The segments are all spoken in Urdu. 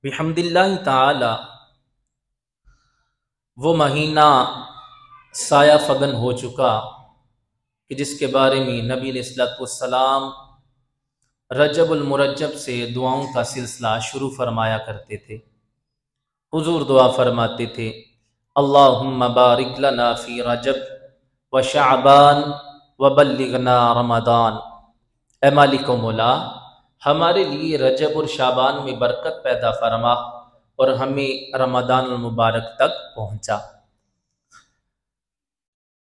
بحمد اللہ تعالی وہ مہینہ سایہ فگن ہو چکا کہ جس کے بارے میں نبی علیہ الصلوۃ والسلام رجب المرجب سے دعاؤں کا سلسلہ شروع فرمایا کرتے تھے۔ حضور دعا فرماتے تھے، اللہم بارک لنا فی رجب و شعبان و بلغنا رمضان۔ اے مالک و مولا، ہمارے لیے رجب اور شعبان میں برکت پیدا فرما اور ہمیں رمضان المبارک تک پہنچا۔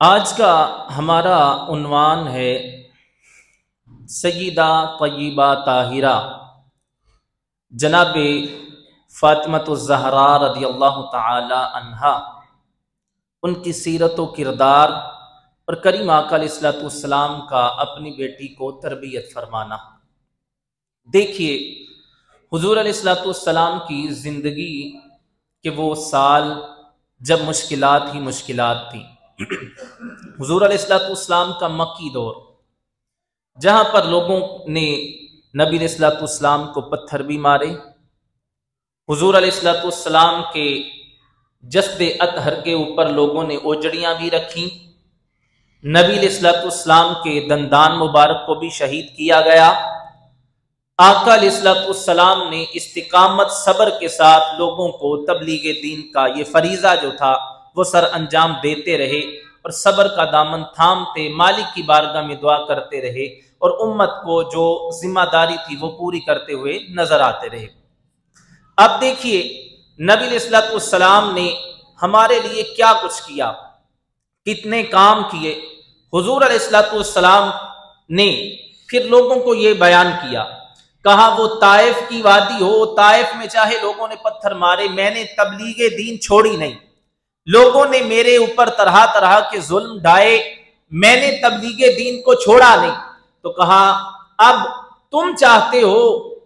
آج کا ہمارا عنوان ہے سیدہ طیبہ طاہرہ جناب فاطمۃ الزہراء رضی اللہ تعالی عنہا، ان کی سیرت و کردار اور کریم آقا علیہ الصلوۃ والسلام کا اپنی بیٹی کو تربیت فرمانا۔ دیکھیے حضور علیہ الصلوۃ والسلام کی زندگی کے وہ سال جب مشکلات ہی مشکلات تھیں۔ حضور علیہ الصلوۃ والسلام کا مکی دور، جہاں پر لوگوں نے نبی علیہ الصلوۃ والسلام کو پتھر بھی مارے، حضور علیہ الصلوۃ والسلام کے جسد اطہر کے اوپر لوگوں نے اوجڑیاں بھی رکھیں، نبی علیہ الصلوۃ والسلام کے دندان مبارک کو بھی شہید کیا گیا۔ آقا علیہ الصلوۃ والسلام نے استقامت صبر کے ساتھ لوگوں کو تبلیغ دین کا یہ فریضہ جو تھا وہ سر انجام دیتے رہے اور صبر کا دامن تھامتے مالک کی بارگاہ میں دعا کرتے رہے اور امت کو جو ذمہ داری تھی وہ پوری کرتے ہوئے نظر آتے رہے۔ اب دیکھیے نبی علیہ الصلوۃ والسلام نے ہمارے لیے کیا کچھ کیا، کتنے کام کیے۔ حضور علیہ الصلوۃ والسلام نے پھر لوگوں کو یہ بیان کیا، کہا وہ طائف کی وادی ہو، طائف میں چاہے لوگوں نے پتھر مارے، میں نے تبلیغ دین چھوڑی نہیں۔ لوگوں نے میرے اوپر طرح طرح کے ظلم ڈھائے، میں نے تبلیغ دین کو چھوڑا نہیں۔ تو کہا اب تم چاہتے ہو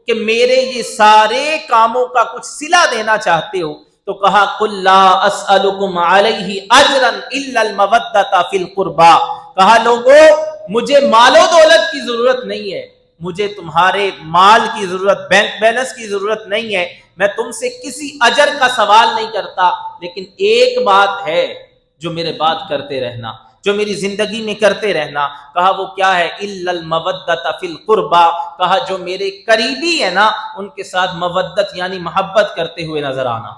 کہ میرے یہ سارے کاموں کا کچھ صلہ دینا چاہتے ہو، تو کہا قل لا اسألکم علیہ اجرا الا المودۃ فی القربى، کہا لوگو مجھے مال و دولت کی ضرورت نہیں ہے، مجھے تمہارے مال کی ضرورت، بینک بیلنس کی ضرورت نہیں ہے، میں تم سے کسی اجر کا سوال نہیں کرتا، لیکن ایک بات ہے جو میرے بات کرتے رہنا، جو میری زندگی میں کرتے رہنا۔ کہا وہ کیا ہے؟ الا المودۃ فی القربى، کہا جو میرے قریبی ہے نا ان کے ساتھ مودت یعنی محبت کرتے ہوئے نظر آنا۔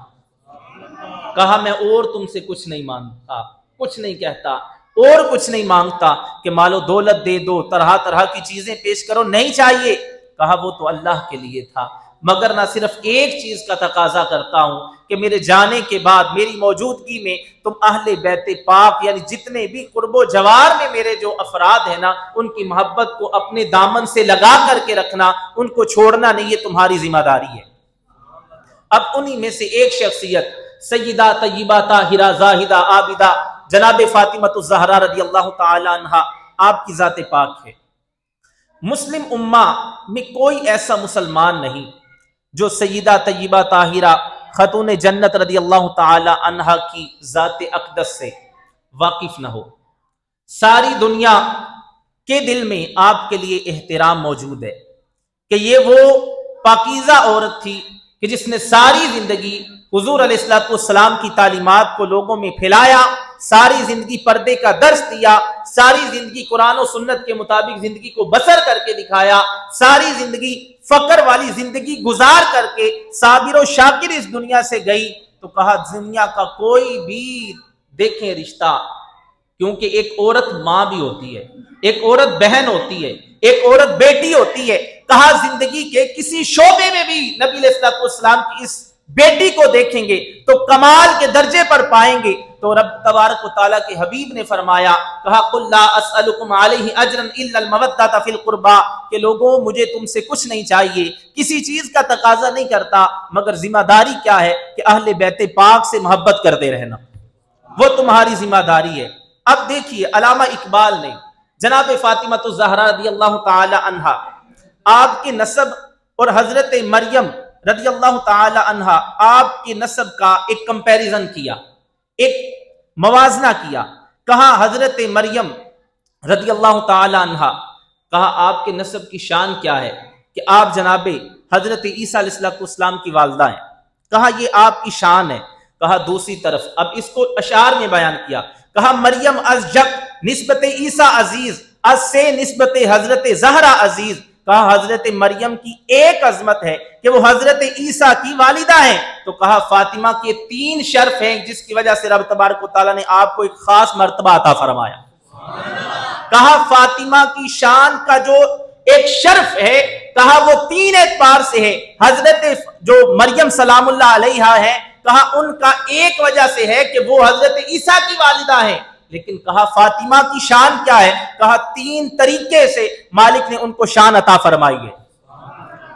کہا میں اور تم سے کچھ نہیں مانگتا، کچھ نہیں کہتا، اور کچھ نہیں مانگتا کہ مال و دولت دے دو، طرح طرح کی چیزیں پیش کرو، نہیں چاہیے۔ کہا وہ تو اللہ کے لیے تھا، مگر نہ صرف ایک چیز کا تقاضا کرتا ہوں کہ میرے جانے کے بعد میری موجودگی میں تم اہل بیت پاک یعنی جتنے بھی قرب و جوار میں میرے جو افراد ہیں نا ان کی محبت کو اپنے دامن سے لگا کر کے رکھنا، ان کو چھوڑنا نہیں، یہ تمہاری ذمہ داری ہے۔ اب انہی میں سے ایک شخصیت سیدہ طیبہ طاہرہ زاہدہ عابدہ جناب فاطمۃ الزہراء رضی اللہ تعالی عنہا، آپ کی ذات پاک ہے۔ مسلم امہ میں کوئی ایسا مسلمان نہیں جو سیدہ طیبہ طاہرہ خاتون جنت رضی اللہ تعالی عنہا کی ذات اقدس سے واقف نہ ہو۔ ساری دنیا کے دل میں آپ کے لیے احترام موجود ہے کہ یہ وہ پاکیزہ عورت تھی کہ جس نے ساری زندگی حضور علیہ الصلوۃ والسلام کی تعلیمات کو لوگوں میں پھیلایا، ساری زندگی پردے کا درس دیا، ساری زندگی قرآن و سنت کے مطابق زندگی کو بسر کر کے دکھایا، ساری زندگی فقر والی زندگی گزار کر کے صابر و شاکر اس دنیا سے گئی۔ تو کہا دنیا کا کوئی بھی دیکھیں رشتہ، کیونکہ ایک عورت ماں بھی ہوتی ہے، ایک عورت بہن ہوتی ہے، ایک عورت بیٹی ہوتی ہے، کہا زندگی کے کسی شعبے میں بھی نبی علیہ الصلوۃ والسلام کی اس بیٹی کو دیکھیں گے تو کمال کے درجے پر پائیں گے۔ تو رب تبارک و تعالیٰ کے حبیب نے فرمایا، کہا قل لا اسألکم علیہ اجرا الا المودۃ فی القربى، کہ لوگوں مجھے تم سے کچھ نہیں چاہیے، کسی چیز کا تقاضا نہیں کرتا، مگر ذمہ داری کیا ہے کہ اہل بیت پاک سے محبت کرتے رہنا، وہ تمہاری ذمہ داری ہے۔ اب دیکھیے علامہ اقبال نے جناب فاطمۃ الزہراء رضی اللہ تعالی عنہا، آپ کے نسب اور حضرت مریم رضی اللہ تعالی عنہا آپ کے نسب کا ایک کمپیریزن کیا، ایک موازنہ کیا۔ کہا حضرت مریم رضی اللہ تعالی عنہا، کہا آپ کے نسب کی شان کیا ہے کہ آپ جناب حضرت عیسیٰ علیہ السلام کی والدہ ہیں، کہا یہ آپ کی شان ہے. کہا دوسری طرف اب اس کو اشعار میں بیان کیا. کہا مریم از جگ نسبت عیسیٰ عزیز، از سے نسبت حضرت زہرا عزیز. کہا حضرت مریم کی ایک عظمت ہے کہ وہ حضرت عیسیٰ کی والدہ ہیں. تو کہا فاطمہ کے 3 شرف ہیں جس کی وجہ سے رب تبارک و تعالیٰ نے آپ کو ایک خاص مرتبہ عطا فرمایا. کہا فاطمہ کی شان کا جو ایک شرف ہے، کہا وہ 3 اعتبار سے ہے. حضرت جو مریم سلام اللہ علیہا ہے، کہا ان کا ایک وجہ سے ہے کہ وہ حضرت عیسیٰ کی والدہ ہیں. لیکن کہا فاطمہ کی شان کیا ہے؟ کہا 3 طریقے سے مالک نے ان کو شان عطا فرمائی ہے.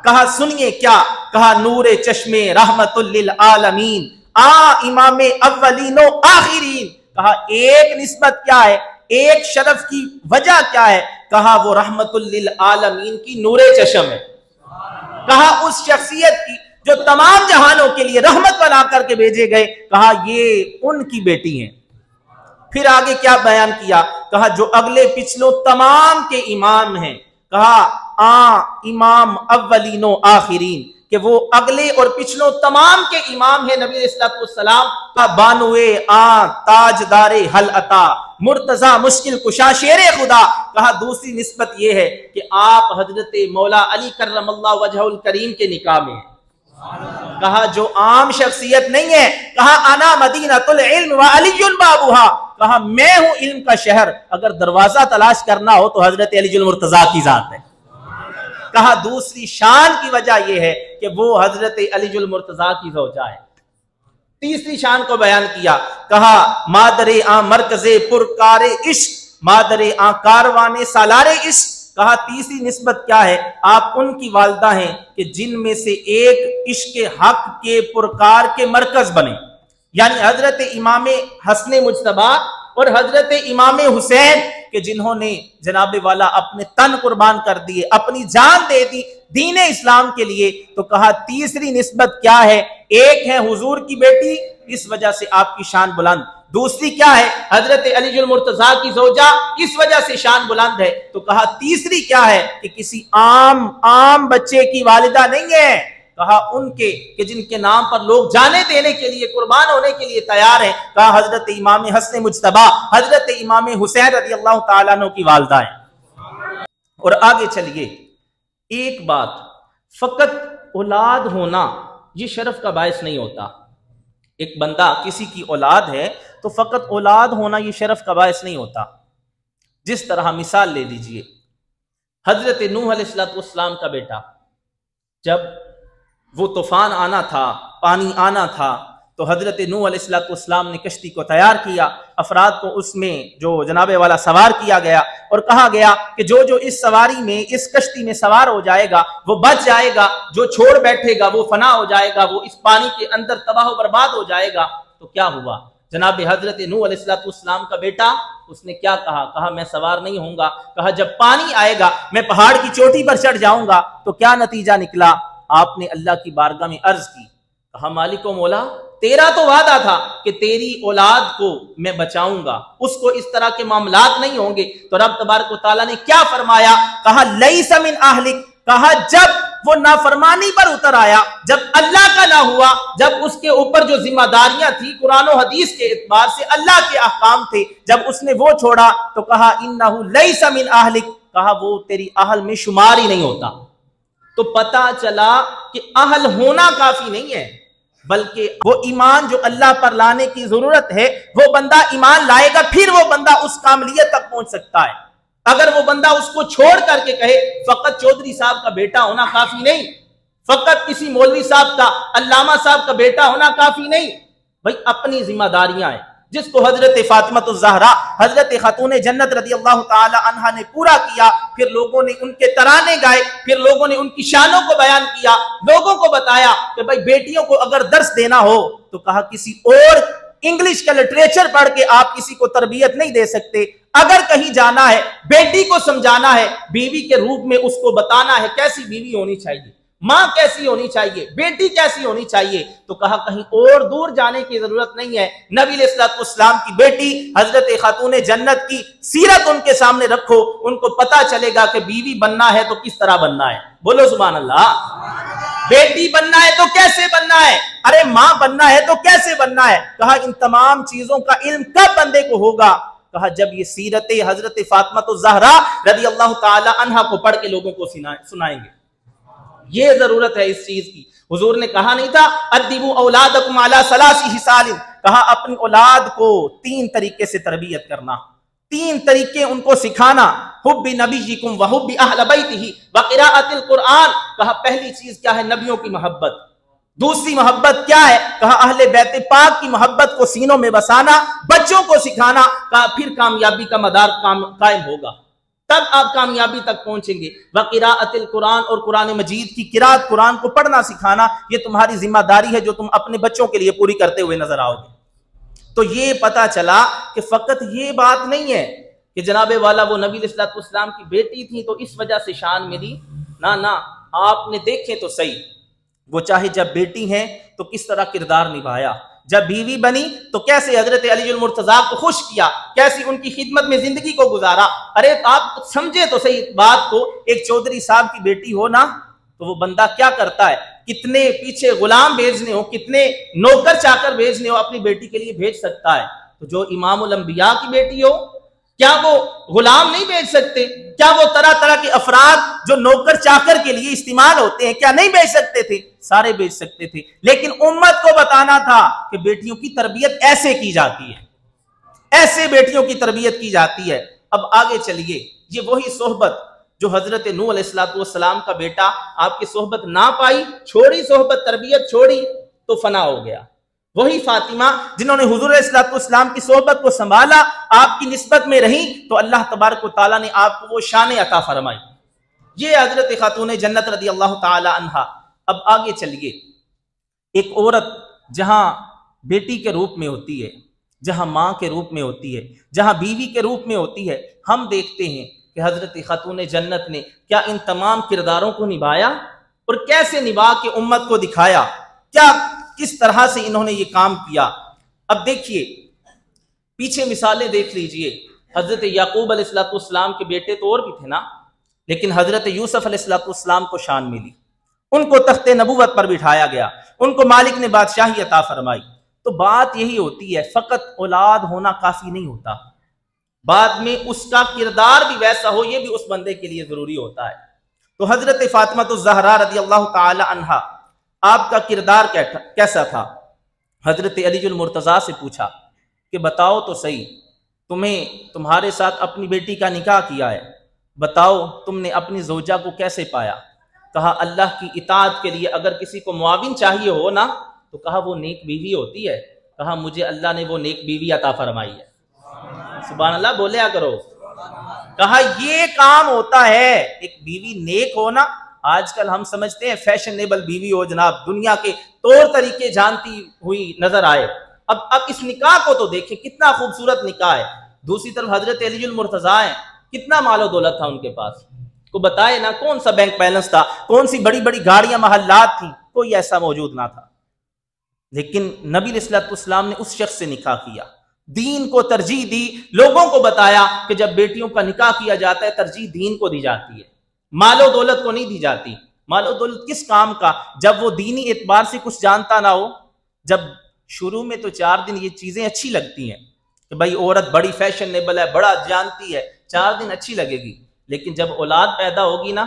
کہا سنیے کیا؟ کہا نور چشمے رحمت للعالمین، امام اولین و آخرین. کہا ایک نسبت کیا ہے، ایک شرف کی وجہ کیا ہے؟ کہا وہ رحمت للعالمین کی نور چشم ہے. کہا اس شخصیت کی جو تمام جہانوں کے لیے رحمت بنا کر کے بھیجے گئے، کہا یہ ان کی بیٹی ہیں. پھر آگے کیا بیان کیا؟ کہا جو اگلے پچھلوں تمام کے امام ہیں. کہا امام اولین و آخرین، کہ وہ اگلے اور پچھلوں تمام کے امام ہیں نبی علیہ السلام. کا بانوے تاجدار حل عطا مرتضی مشکل کشا شیر خدا. کہا دوسری نسبت یہ ہے کہ آپ حضرت مولا علی کرم اللہ وجہ الکریم کے نکاح میں ہیں. کہا جو عام شخصیت نہیں ہے. کہا انا مدینۃ العلم وعلی بابھا. کہا میں ہوں علم کا شہر، اگر دروازہ تلاش کرنا ہو تو حضرت علی المرتضیٰ کی ذات ہے. کہا دوسری شان کی وجہ یہ ہے کہ وہ حضرت علی المرتضیٰ کی زوجہ ہے. تیسری شان کو بیان کیا. کہا مادر مرکز پرکار عشق، مادر کاروان سالار عشق. کہا تیسری نسبت کیا ہے؟ آپ ان کی والدہ ہیں کہ جن میں سے ایک عشق حق کے پرکار کے مرکز بنے، یعنی حضرت امام حسن مجتبی اور حضرت امام حسین، کہ جنہوں نے جناب والا اپنے تن قربان کر دیے، اپنی جان دے دی دین اسلام کے لیے. تو کہا تیسری نسبت کیا ہے؟ ایک ہے حضور کی بیٹی، اس وجہ سے آپ کی شان بلند. دوسری کیا ہے؟ حضرت علی المرتضیٰ کی زوجہ، اس وجہ سے شان بلند ہے. تو کہا تیسری کیا ہے؟ کہ کسی عام بچے کی والدہ نہیں ہے. کہا ان کے کہ جن کے نام پر لوگ جانے دینے کے لیے، قربان ہونے کے لیے تیار ہیں. کہا حضرت امام حسن مجتبی، حضرت امام حسین رضی اللہ تعالیٰ عنہ کی والدہ ہیں. اور آگے چلیے، ایک بات، فقط اولاد ہونا یہ شرف کا باعث نہیں ہوتا. ایک بندہ کسی کی اولاد ہے تو فقط اولاد ہونا یہ شرف کا باعث نہیں ہوتا. جس طرح مثال لے لیجئے، حضرت نوح علیہ السلام کا بیٹا، جب وہ طوفان آنا تھا، پانی آنا تھا، تو حضرت نوح علیہ السلام نے کشتی کو تیار کیا، افراد کو اس میں جو جناب والا سوار کیا گیا، اور کہا گیا کہ جو اس سواری میں، اس کشتی میں سوار ہو جائے گا وہ بچ جائے گا، جو چھوڑ بیٹھے گا وہ فنا ہو جائے گا، وہ اس پانی کے اندر تباہ و برباد ہو جائے گا. تو کیا ہوا؟ جناب حضرت نوح علیہ السلام کا بیٹا، اس نے کیا کہا؟ کہا میں سوار نہیں ہوں گا. کہا جب پانی آئے گا میں پہاڑ کی چوٹی پر چڑھ جاؤں گا. تو کیا نتیجہ نکلا؟ آپ نے اللہ کی بارگاہ میں عرض کی. کہا مالک و مولا، تیرا تو وعدہ تھا کہ تیری اولاد کو میں بچاؤں گا، اس کو اس طرح کے معاملات نہیں ہوں گے. تو رب تبارک و تعالیٰ نے کیا فرمایا؟ کہا لیس من اہلک. کہا جب وہ نافرمانی پر اتر آیا، جب اللہ کا نہ ہوا، جب اس کے اوپر جو ذمہ داریاں تھی قرآن و حدیث کے اعتبار سے اللہ کے احکام تھے، جب اس نے وہ چھوڑا تو کہا انہ لیس من اہلک. کہا وہ تیری اہل میں شمار ہی نہیں ہوتا. تو پتا چلا کہ اہل ہونا کافی نہیں ہے، بلکہ وہ ایمان جو اللہ پر لانے کی ضرورت ہے، وہ بندہ ایمان لائے گا، پھر وہ بندہ اس کاملیت تک پہنچ سکتا ہے. اگر وہ بندہ اس کو چھوڑ کر کے کہے فقط چودھری صاحب کا بیٹا ہونا کافی نہیں، فقط کسی مولوی صاحب کا، علامہ صاحب کا بیٹا ہونا کافی نہیں، بھائی اپنی ذمہ داریاں ہیں. جس کو حضرت فاطمہ الزہرا، حضرت خاتون جنت رضی اللہ تعالی عنہا نے پورا کیا، پھر لوگوں نے ان کے ترانے گائے، پھر لوگوں نے ان کی شانوں کو بیان کیا، لوگوں کو بتایا کہ بھائی بیٹیوں کو اگر درس دینا ہو تو کہا کسی اور انگلش کا لٹریچر پڑھ کے آپ کسی کو تربیت نہیں دے سکتے. اگر کہیں جانا ہے، بیٹی کو سمجھانا ہے، بیوی کے روپ میں اس کو بتانا ہے کیسی بیوی ہونی چاہیے، ماں کیسی ہونی چاہیے، بیٹی کیسی ہونی چاہیے، تو کہا کہیں اور دور جانے کی ضرورت نہیں ہے. نبی علیہ السلام کی بیٹی حضرت خاتون جنت کی سیرت ان کے سامنے رکھو، ان کو پتا چلے گا کہ بیوی بننا ہے تو کس طرح بننا ہے. بولو سبحان اللہ. بیٹی بننا ہے تو کیسے بننا ہے؟ ارے ارے ماں بننا ہے تو کیسے بننا ہے؟ کہا ان تمام چیزوں کا علم کب بندے کو ہوگا؟ کہا جب یہ سیرت حضرت فاطمہ الزہرا رضی اللہ تعالی عنہا کو پڑھ کے لوگوں کو سنائیں گے۔ یہ ضرورت ہے اس چیز کی۔ حضور نے کہا نہیں تھا ادبوا اولادکم علی ثلاث خصال، کہا اپنی اولاد کو 3 طریقے سے تربیت کرنا، 3 طریقے ان کو سکھانا، حب نبیکم وحب اہل بیتہ وقراءۃ القرآن، کہا پہلی چیز کیا ہے؟ نبیوں کی محبت۔ دوسری محبت کیا ہے؟ کہا اہل بیت پاک کی محبت کو سینوں میں بسانا، بچوں کو سکھانا، کہا پھر کامیابی کا مدار قائم ہوگا، تب آپ کامیابی تک پہنچیں گے۔ وقراءۃ القرآن، اور قرآن مجید کی قرات، قرآن کو پڑھنا سکھانا، یہ تمہاری ذمہ داری ہے جو تم اپنے بچوں کے لیے پوری کرتے ہوئے نظر آؤ گے۔ تو یہ پتا چلا کہ فقط یہ بات نہیں ہے کہ جناب والا وہ نبی علیہ السلام کی بیٹی تھی تو اس وجہ سے شان ملی، نہ، آپ نے دیکھیں تو صحیح، وہ چاہے جب بیٹی ہیں تو کس طرح کردار نبھایا، جب بیوی بنی تو کیسے حضرت علی المرتضیٰ کو خوش کیا، کیسی ان کی خدمت میں زندگی کو گزارا۔ ارے آپ سمجھے تو صحیح بات کو، ایک چودھری صاحب کی بیٹی ہو نا تو وہ بندہ کیا کرتا ہے، کتنے پیچھے غلام بھیجنے ہو، کتنے نوکر چاکر بھیجنے ہو، اپنی بیٹی کے لیے بھیج سکتا ہے۔ تو جو امام الانبیاء کی بیٹی ہو، کیا وہ غلام نہیں بھیج سکتے؟ کیا وہ طرح طرح کے افراد جو نوکر چاکر کے لیے استعمال ہوتے ہیں کیا نہیں بھیج سکتے تھے؟ سارے بھیج سکتے تھے، لیکن امت کو بتانا تھا کہ بیٹیوں کی تربیت ایسے کی جاتی ہے، ایسے بیٹیوں کی تربیت کی جاتی ہے۔ اب آگے چلیے، یہ وہی صحبت جو حضرت نوح علیہ السلام کا بیٹا آپ کی صحبت نہ پائی، چھوڑی صحبت، تربیت چھوڑی تو فنا ہو گیا۔ وہی فاطمہ جنہوں نے حضور علیہ السلام کی صحبت کو سنبھالا، آپ کی نسبت میں رہی، تو اللہ تبارک و تعالیٰ نے آپ کو وہ شان عطا فرمائی۔ یہ حضرت خاتون جنت رضی اللہ تعالی عنہا۔ اب آگے چلیے، ایک عورت جہاں بیٹی کے روپ میں ہوتی ہے، جہاں ماں کے روپ میں ہوتی ہے، جہاں بیوی کے روپ میں ہوتی ہے، ہم دیکھتے ہیں کہ حضرت خاتون جنت نے کیا ان تمام کرداروں کو نبھایا اور کیسے نبھا کے امت کو دکھایا، کس طرح سے انہوں نے یہ کام کیا۔ اب دیکھیے پیچھے مثالیں دیکھ لیجئے، حضرت یعقوب علیہ السلام کے بیٹے تو اور بھی تھے نا، لیکن حضرت یوسف علیہ السلام کو شان ملی، ان کو تخت نبوت پر بٹھایا گیا، ان کو مالک نے بادشاہی عطا فرمائی۔ تو بات یہی ہوتی ہے، فقط اولاد ہونا کافی نہیں ہوتا، بعد میں اس کا کردار بھی ویسا ہو، یہ بھی اس بندے کے لیے ضروری ہوتا ہے۔ تو حضرت فاطمہ الزہرا رضی اللہ تعالی عنہا، آپ کا کردار کیسا تھا؟ حضرت علی المرتضیٰ سے پوچھا کہ بتاؤ تو صحیح، تمہارے ساتھ اپنی بیٹی کا نکاح کیا ہے، بتاؤ تم نے اپنی زوجہ کو کیسے پایا؟ کہا اللہ کی اطاعت کے لیے اگر کسی کو معاون چاہیے ہو نا تو کہا وہ نیک بیوی ہوتی ہے، کہا مجھے اللہ نے وہ نیک بیوی عطا فرمائی ہے۔ سبحان اللہ بولیا کرو۔ کہا یہ کام ہوتا ہے، ایک بیوی نیک ہونا۔ آج کل ہم سمجھتے ہیں فیشنیبل بیوی ہو جناب، دنیا کے طور طریقے جانتی ہوئی نظر آئے۔ اب اس نکاح کو تو دیکھیں، کتنا خوبصورت نکاح ہے۔ دوسری طرف حضرت علی المرتضیٰ ہیں، کتنا مال و دولت تھا ان کے پاس، کو بتائے نا کون سا بینک بیلنس تھا، کون سی بڑی بڑی گاڑیاں محلات تھیں، کوئی ایسا موجود نہ تھا، لیکن نبی علیہ السلام نے اس شخص سے نکاح کیا، دین کو ترجیح دی، لوگوں کو بتایا کہ جب بیٹیوں کا نکاح کیا جاتا ہے ترجیح دین کو دی جاتی ہے، مال و دولت کو نہیں دی جاتی۔ مال و دولت کس کام کا؟ جب وہ دینی اعتبار سے کچھ جانتا نہ ہو۔ جب شروع میں تو 4 دن یہ چیزیں اچھی لگتی ہیں کہ بھائی عورت بڑی فیشنیبل ہے، بڑا جانتی ہے، 4 دن اچھی لگے گی، لیکن جب اولاد پیدا ہوگی نا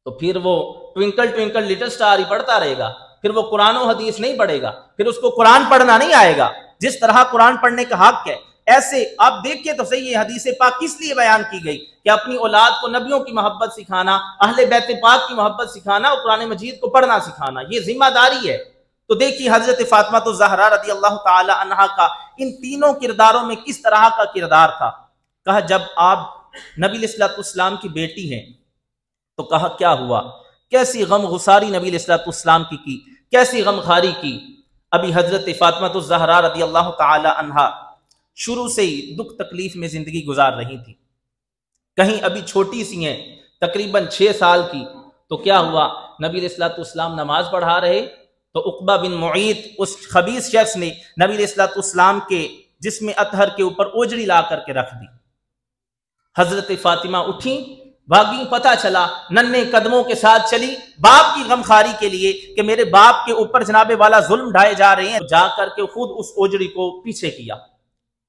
تو پھر وہ ٹوئنکل ٹوئنکل لٹل سٹار ہی پڑھتا رہے گا، پھر وہ قرآن و حدیث نہیں پڑھے گا، پھر اس کو قرآن پڑھنا نہیں آئے گا۔ جس طرح قرآن پڑھنے کا حق ہے، ایسے آپ دیکھیں تو صحیح یہ حدیث پاک کس لیے بیان کی گئی کہ اپنی اولاد کو نبیوں کی محبت سکھانا، اہل بیت پاک کی محبت سکھانا اور قرآن مجید کو پڑھنا سکھانا، یہ ذمہ داری ہے۔ تو دیکھیے حضرت فاطمہ الزہرا رضی اللہ تعالی عنہا کا ان تینوں کرداروں میں کس طرح کا کردار تھا۔ کہا جب آپ نبی علیہ السلام کی بیٹی ہیں تو کہا کیا ہوا، کیسی غم گساری نبی علیہ السلام کی کیسی غم خاری کی۔ ابھی حضرت فاطمہ الزہرا رضی اللہ تعالی عنہا شروع سے ہی دکھ تکلیف میں زندگی گزار رہی تھی، کہیں ابھی چھوٹی سی ہیں، تقریباً 6 سال کی، تو کیا ہوا، نبی علیہ السلام نماز پڑھا رہے تو عقبہ بن معیط اس خبیث شخص نے نبی علیہ السلام کے جسم اطہر کے اوپر اوجڑی لا کر کے رکھ دی۔ حضرت فاطمہ اٹھیں بھاگی، پتہ چلا ننھے قدموں کے ساتھ چلی باپ کی غمخاری کے لیے کہ میرے باپ کے اوپر جناب والا ظلم ڈھائے جا رہے ہیں، جا کر کے خود اس اوجڑی کو پیچھے کیا،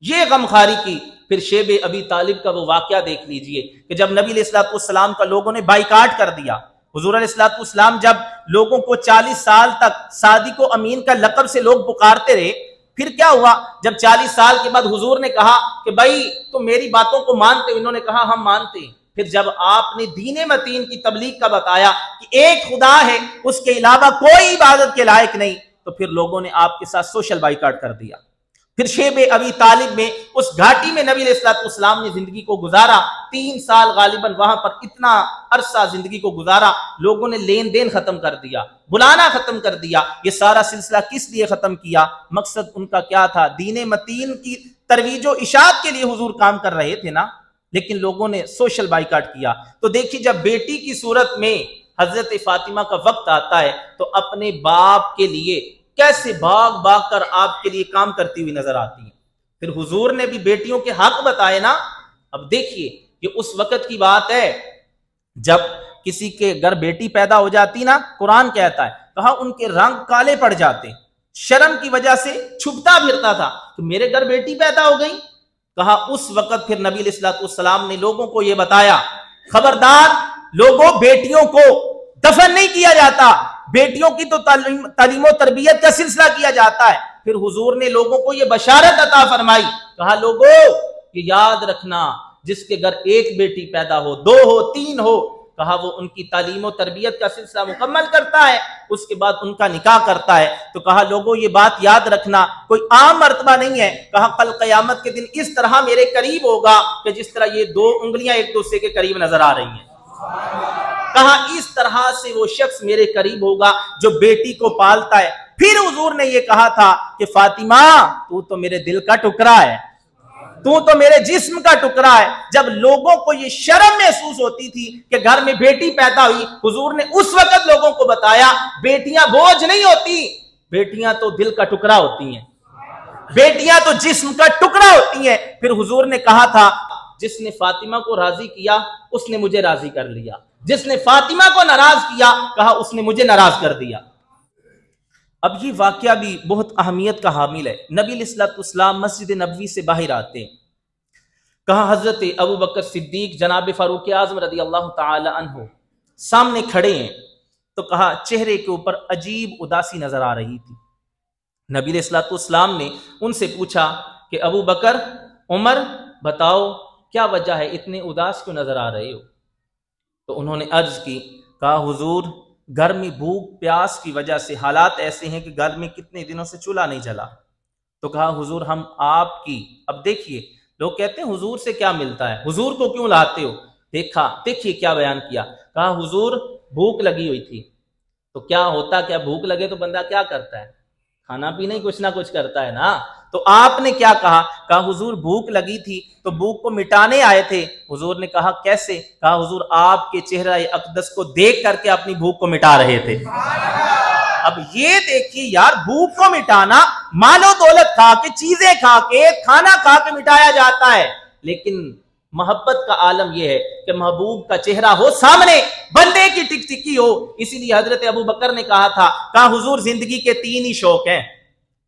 یہ غمخاری کی۔ پھر شیب ابی طالب کا وہ واقعہ دیکھ لیجئے کہ جب نبی علیہ الصلوۃ والسلام کا لوگوں نے بائیکاٹ کر دیا، حضور علیہ الصلوۃ والسلام جب لوگوں کو 40 سال تک صادق و امین کا لقب سے لوگ پکارتے رہے، پھر کیا ہوا جب 40 سال کے بعد حضور نے کہا کہ بھائی تم میری باتوں کو مانتے ہو؟ انہوں نے کہا ہم مانتے ہیں۔ پھر جب آپ نے دین متین کی تبلیغ کا بتایا کہ ایک خدا ہے، اس کے علاوہ کوئی عبادت کے لائق نہیں، تو پھر لوگوں نے آپ کے ساتھ سوشل بائیکاٹ کر دیا۔ پھر شیب ابی طالب میں اس گھاٹی میں نبی علیہ الصلوۃ والسلام نے زندگی کو گزارا، 3 سال غالباً وہاں پر اتنا عرصہ زندگی کو گزارا، لوگوں نے لین دین ختم کر دیا، بلانا ختم کر دیا۔ یہ سارا سلسلہ کس لیے ختم کیا؟ مقصد ان کا کیا تھا؟ دین متین کی ترویج و اشاعت کے لیے حضور کام کر رہے تھے نا، لیکن لوگوں نے سوشل بائیکاٹ کیا۔ تو دیکھیے جب بیٹی کی صورت میں حضرت فاطمہ کا وقت آتا ہے تو اپنے باپ کے لیے کیسے بھاگ بھاگ کر آپ کے لیے کام کرتی ہوئی نظر آتی ہیں۔ پھر حضور نے بھی بیٹیوں کے حق بتائے نا۔ اب دیکھیے یہ اس وقت کی بات ہے جب کسی کے گھر بیٹی پیدا ہو جاتی نا، قرآن کہتا ہے کہا ان کے رنگ کالے پڑ جاتے، شرم کی وجہ سے چھپتا پھرتا تھا کہ میرے گھر بیٹی پیدا ہو گئی۔ کہا اس وقت پھر نبی علیہ الصلوۃ والسلام نے لوگوں کو یہ بتایا، خبردار لوگوں، بیٹیوں کو دفن نہیں کیا جاتا، بیٹیوں کی تو تعلیم و تربیت کا سلسلہ کیا جاتا ہے۔ پھر حضور نے لوگوں کو یہ بشارت عطا فرمائی، کہا لوگوں یہ یاد رکھنا جس کے گھر ایک بیٹی پیدا ہو، 2 ہو، 3 ہو، کہا وہ ان کی تعلیم و تربیت کا سلسلہ مکمل کرتا ہے، اس کے بعد ان کا نکاح کرتا ہے۔ تو کہا لوگوں یہ بات یاد رکھنا کوئی عام مرتبہ نہیں ہے، کہا کل قیامت کے دن اس طرح میرے قریب ہوگا کہ جس طرح یہ 2 انگلیاں ایک دوسرے کے قریب نظر آ رہی ہیں۔ کہا اس طرح سے وہ شخص میرے قریب ہوگا جو بیٹی کو پالتا ہے۔ پھر حضور نے یہ کہا تھا کہ فاطمہ تو میرے دل کا ٹکڑا ہے، تو میرے جسم کا ٹکڑا ہے۔ جب لوگوں کو یہ شرم محسوس ہوتی تھی کہ گھر میں بیٹی پیدا ہوئی، حضور نے اس وقت لوگوں کو بتایا بیٹیاں بوجھ نہیں ہوتی، بیٹیاں تو دل کا ٹکڑا ہوتی ہیں، بیٹیاں تو جسم کا ٹکڑا ہوتی ہیں۔ پھر حضور نے کہا تھا جس نے فاطمہ کو راضی کیا اس نے مجھے راضی کر لیا، جس نے فاطمہ کو ناراض کیا کہا اس نے مجھے ناراض کر دیا۔ اب یہ واقعہ بھی بہت اہمیت کا حامل ہے۔ نبی علیہ الصلوۃ والسلام مسجد نبوی سے باہر آتے ہیں، کہا حضرت ابو بکر صدیق جناب فاروق اعظم رضی اللہ تعالی عنہ سامنے کھڑے ہیں، تو کہا چہرے کے اوپر عجیب اداسی نظر آ رہی تھی۔ نبی علیہ الصلوۃ والسلام نے ان سے پوچھا کہ ابو بکر، عمر، بتاؤ کیا وجہ ہے، اتنے اداس کیوں نظر آ رہے ہو؟ تو انہوں نے عرض کی، کہا حضور گھر میں بھوک پیاس کی وجہ سے حالات ایسے ہیں کہ گھر میں کتنے دنوں سے چولہا نہیں جلا۔ تو کہا حضور ہم آپ کی، اب دیکھیے لوگ کہتے ہیں حضور سے کیا ملتا ہے، حضور کو کیوں لاتے ہو؟ دیکھیے کیا بیان کیا، کہا حضور بھوک لگی ہوئی تھی۔ تو کیا ہوتا، کیا بھوک لگے تو بندہ کیا کرتا ہے؟ کھانا پینا ہی کچھ نہ کچھ کرتا ہے نا۔ تو آپ نے کیا کہا؟ کہا حضور بھوک لگی تھی تو بھوک کو مٹانے آئے تھے۔ حضور نے کہا کیسے؟ کہا حضور آپ کے چہرہ اقدس کو دیکھ کر کے اپنی بھوک کو مٹا رہے تھے۔ اب یہ دیکھیے یار، بھوک کو مٹانا مال و دولت کھا کے، چیزیں کھا کے، کھانا کھا کے مٹایا جاتا ہے، لیکن محبت کا عالم یہ ہے کہ محبوب کا چہرہ ہو سامنے، بندے کی ٹک ٹکی ہو۔ اسی لیے حضرت ابو بکر نے کہا تھا، کہا حضور زندگی کے 3 ہی شوق ہیں،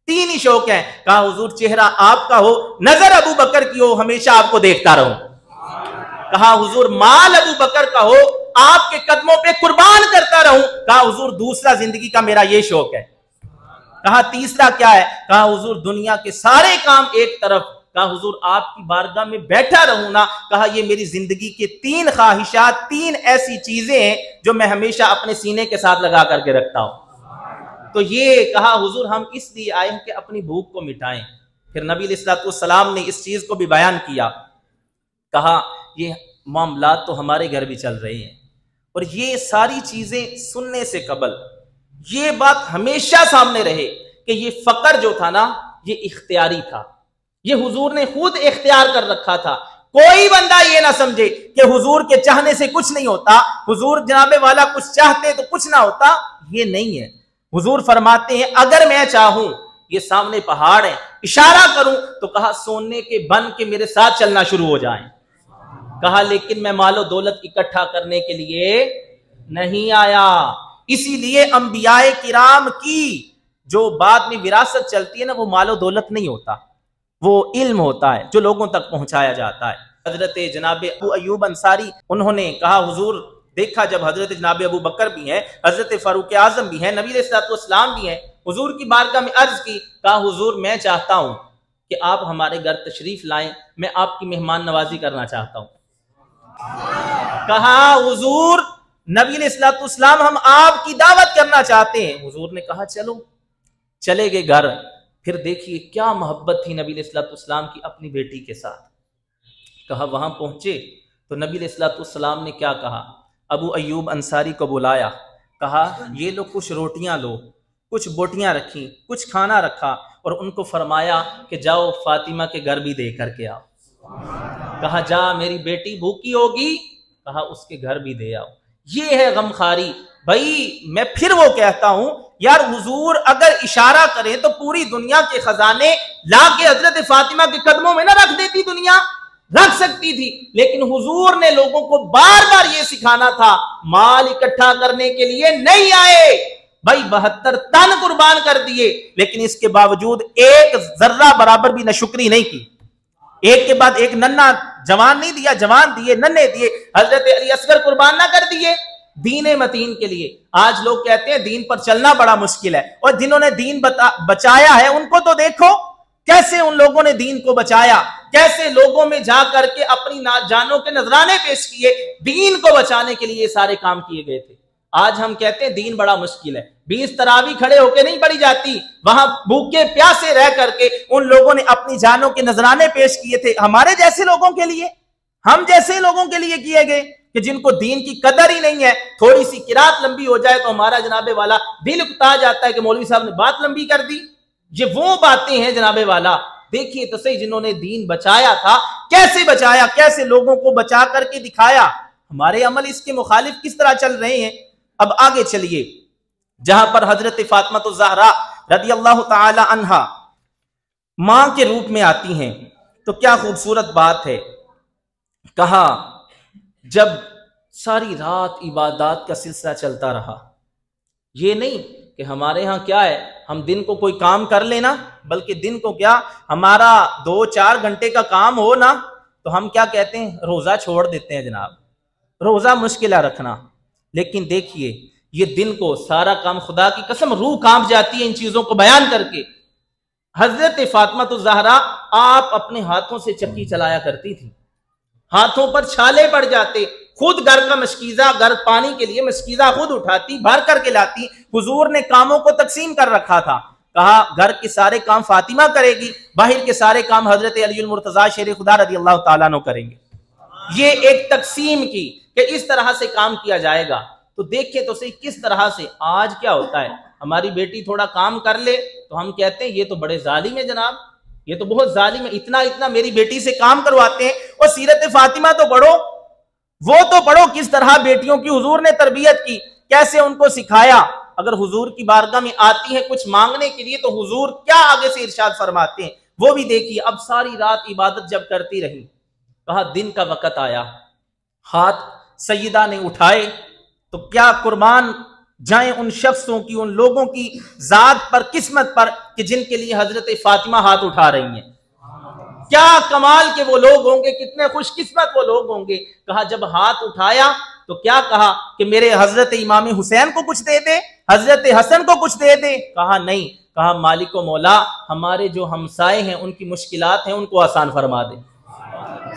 3 ہی شوق ہیں۔ کہا حضور چہرہ آپ کا ہو، نظر ابو بکر کی ہو، ہمیشہ آپ کو دیکھتا رہوں۔ کہا حضور مال ابو بکر کا ہو، آپ کے قدموں پہ قربان کرتا رہوں۔ کہا حضور دوسرا زندگی کا میرا یہ شوق ہے۔ کہا تیسرا کیا ہے؟ کہا حضور دنیا کے سارے کام ایک طرف، کہا حضور آپ کی بارگاہ میں بیٹھا رہوں نا۔ کہا یہ میری زندگی کے 3 خواہشات، 3 ایسی چیزیں ہیں جو میں ہمیشہ اپنے سینے کے ساتھ لگا کر کے رکھتا ہوں۔ تو یہ کہا حضور ہم اس لیے آئے ہیں کہ اپنی بھوک کو مٹائیں۔ پھر نبی علیہ الصلوۃ والسلام نے اس چیز کو بھی بیان کیا، کہا یہ معاملات تو ہمارے گھر بھی چل رہے ہیں، اور یہ ساری چیزیں سننے سے قبل یہ بات ہمیشہ سامنے رہے کہ یہ فقر جو تھا نا یہ اختیاری تھا، یہ حضور نے خود اختیار کر رکھا تھا۔ کوئی بندہ یہ نہ سمجھے کہ حضور کے چاہنے سے کچھ نہیں ہوتا، حضور جناب والا کچھ چاہتے تو کچھ نہ ہوتا، یہ نہیں ہے۔ حضور فرماتے ہیں اگر میں چاہوں، یہ سامنے پہاڑ ہے، اشارہ کروں تو کہا سونے کے بن کے میرے ساتھ چلنا شروع ہو جائیں۔ کہا لیکن میں مال و دولت اکٹھا کرنے کے لیے نہیں آیا. اسی لیے انبیاء کرام کی جو بعد میں وراثت چلتی ہے نا، وہ مال و دولت نہیں ہوتا، وہ علم ہوتا ہے جو لوگوں تک پہنچایا جاتا ہے. حضرت جناب ابو ایوب انصاری انہوں نے کہا حضور دیکھا جب حضرت جناب ابو بکر بھی ہیں، حضرت فاروق اعظم بھی ہیں، نبی علیہ الصلوۃ والسلام بھی ہیں، حضور کی بارگاہ میں عرض کی، کہا حضور میں چاہتا ہوں کہ آپ ہمارے گھر تشریف لائیں، میں آپ کی مہمان نوازی کرنا چاہتا ہوں. کہا حضور نبی علیہ الصلوۃ والسلام ہم آپ کی دعوت کرنا چاہتے ہیں. حضور نے کہا چلو. چلے گئے گھر. پھر دیکھیے کیا محبت تھی نبی علیہ الصلوۃ والسلام کی اپنی بیٹی کے ساتھ. کہا وہاں پہنچے تو نبی علیہ الصلوۃ والسلام نے کیا کہا، ابو ایوب انصاری کو بلایا، کہا یہ لو کچھ روٹیاں لو، کچھ بوٹیاں رکھیں، کچھ کھانا رکھا، اور ان کو فرمایا کہ جاؤ فاطمہ کے گھر بھی دے کر کے آؤ. کہا جا میری بیٹی بھوکی ہوگی، کہا اس کے گھر بھی دے آؤ. یہ ہے غمخواری. بھائی میں پھر وہ کہتا ہوں یار حضور اگر اشارہ کریں تو پوری دنیا کے خزانے لا کے حضرت فاطمہ کے قدموں میں نہ رکھ دیتی، دنیا رکھ سکتی تھی، لیکن حضور نے لوگوں کو بار بار یہ سکھانا تھا مال اکٹھا کرنے کے لیے نہیں آئے. بھائی 72 تن قربان کر دیے، لیکن اس کے باوجود ایک ذرہ برابر بھی ناشکری نہیں کی. ایک کے بعد ایک ننھا جوان نہیں دیا، جوان دیے، ننھے دیے. حضرت علی اصغر قربان نہ کر دیے دین متین کے لیے. آج لوگ کہتے ہیں دین پر چلنا بڑا مشکل ہے، اور جنہوں نے دین بچایا ہے ان کو تو دیکھو کیسے ان لوگوں نے دین کو بچایا، کیسے لوگوں میں جا کر کے اپنی جانوں کے نذرانے پیش کیے. دین کو بچانے کے لیے یہ سارے کام کیے گئے تھے. آج ہم کہتے ہیں دین بڑا مشکل ہے. 20 تراویح کھڑے ہو کے نہیں پڑھی جاتی، وہاں بھوکے پیاسے رہ کر کے ان لوگوں نے اپنی جانوں کے نذرانے پیش کیے تھے. ہمارے جیسے لوگوں کے لیے، ہم جیسے لوگوں کے لیے کیے گئے کہ جن کو دین کی قدر ہی نہیں ہے. تھوڑی سی قرات لمبی ہو جائے تو ہمارا جناب والا دل اکتا جاتا ہے کہ مولوی صاحب نے بات لمبی کر دی. یہ وہ باتیں ہیں جناب والا. دیکھیے تو صحیح جنہوں نے دین بچایا تھا کیسے بچایا، کیسے لوگوں کو بچا کر کے دکھایا. ہمارے عمل اس کے مخالف کس طرح چل رہے ہیں. اب آگے چلیے، جہاں پر حضرت فاطمہ الزہرا رضی اللہ تعالی عنہا ماں کے روپ میں آتی ہیں تو کیا خوبصورت بات ہے. کہا جب ساری رات عبادات کا سلسلہ چلتا رہا، یہ نہیں کہ ہمارے ہاں کیا ہے ہم دن کو کوئی کام کر لینا، بلکہ دن کو کیا ہمارا 2-4 گھنٹے کا کام ہو نا تو ہم کیا کہتے ہیں روزہ چھوڑ دیتے ہیں. جناب روزہ مشکل ہے رکھنا، لیکن دیکھیے یہ دن کو سارا کام، خدا کی قسم روح کانپ جاتی ہے ان چیزوں کو بیان کر کے. حضرت فاطمہ الزہرا آپ اپنے ہاتھوں سے چکی چلایا کرتی تھی، ہاتھوں پر چھالے پڑ جاتے، خود گھر کا مشکیزہ، گھر پانی کے لیے مشکیزہ خود اٹھاتی، بھر کر کے لاتی. حضور نے کاموں کو تقسیم کر رکھا تھا. کہا گھر کے سارے کام فاطمہ کرے گی، باہر کے سارے کام حضرت علی المرتضیٰ شیر خدا رضی اللہ تعالیٰ عنہ کریں گے. یہ ایک تقسیم کی کہ اس طرح سے کام کیا جائے گا. تو دیکھیں تو صحیح کس طرح سے آج کیا ہوتا ہے، ہماری بیٹی تھوڑا کام کر لے تو ہم کہتے ہیں یہ تو بڑے ظالم ہے جناب، یہ تو بہت ظالم ہے، اتنا میری بیٹی سے کام کرواتے ہیں. اور سیرت فاطمہ تو پڑھو، وہ تو پڑھو کس طرح بیٹیوں کی حضور نے تربیت کی، کیسے ان کو سکھایا. اگر حضور کی بارگاہ میں آتی ہیں کچھ مانگنے کے لیے تو حضور کیا آگے سے ارشاد فرماتے ہیں وہ بھی دیکھیے. اب ساری رات عبادت جب کرتی رہی، کہا دن کا وقت آیا، ہاتھ سیدہ نے اٹھائے تو کیا قربان جائیں ان شخصوں کی، ان لوگوں کی ذات پر، قسمت پر کہ جن کے لیے حضرت فاطمہ ہاتھ اٹھا رہی ہیں. کیا کمال کے وہ لوگ ہوں گے، کتنے خوش قسمت وہ لوگ ہوں گے. کہا جب ہاتھ اٹھایا تو کیا کہا کہ میرے حضرت امام حسین کو کچھ دے دے، حضرت حسن کو کچھ دے دے. کہا نہیں. کہا مالک و مولا ہمارے جو ہمسائے ہیں ان کی مشکلات ہیں ان کو آسان فرما دے.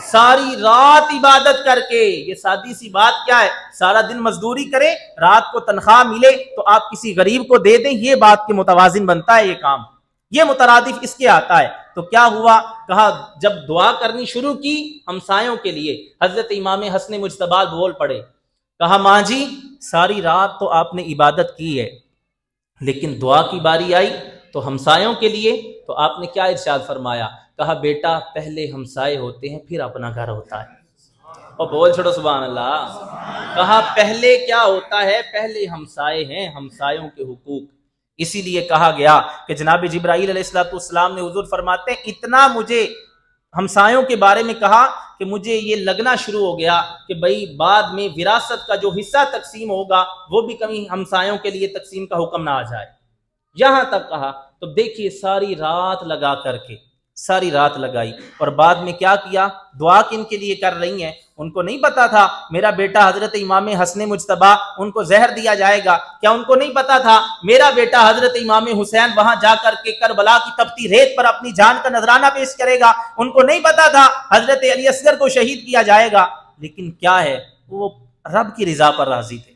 ساری رات عبادت کر کے، یہ سادی سی بات کیا ہے، سارا دن مزدوری کرے، رات کو تنخواہ ملے تو آپ کسی غریب کو دے دیں، یہ بات کے متوازن بنتا ہے یہ کام، یہ مترادف اس کے آتا ہے. تو کیا ہوا، کہا جب دعا کرنی شروع کی ہمسایوں کے لیے، حضرت امام حسن مجتبی بول پڑے. کہا ماں جی ساری رات تو آپ نے عبادت کی ہے، لیکن دعا کی باری آئی تو ہمسایوں کے لیے تو آپ نے کیا ارشاد فرمایا. کہا بیٹا پہلے ہمسائے ہوتے ہیں پھر اپنا گھر ہوتا ہے. اور بول چھوڑو سبحان اللہ. کہا پہلے کیا ہوتا ہے، پہلے ہمسائے ہیں، ہمسایوں کے حقوق. اسی لیے کہا گیا کہ جناب جبرائیل علیہ السلام نے حضور فرماتے ہیں اتنا مجھے ہمسایوں کے بارے میں کہا کہ مجھے یہ لگنا شروع ہو گیا کہ بھئی بعد میں وراثت کا جو حصہ تقسیم ہوگا وہ بھی کہیں ہمسایوں کے لیے تقسیم کا حکم نہ آ جائے. یہاں تک کہا تو دیکھیے ساری رات لگا کر کے ساری رات لگائی اور بعد میں کیا کیا, دعا کن کے لیے کر رہی ہیں؟ ان کو نہیں پتا تھا میرا بیٹا حضرت امام حسن مجتبیٰ ان کو زہر دیا جائے گا؟ کیا ان کو نہیں پتا تھا میرا بیٹا حضرت امام حسین وہاں جا کر کے کربلا کی تپتی ریت پر اپنی جان کا نذرانہ پیش کرے گا؟ ان کو نہیں پتا تھا حضرت علی اصغر کو شہید کیا جائے گا؟ لیکن کیا ہے, وہ رب کی رضا پر راضی تھے.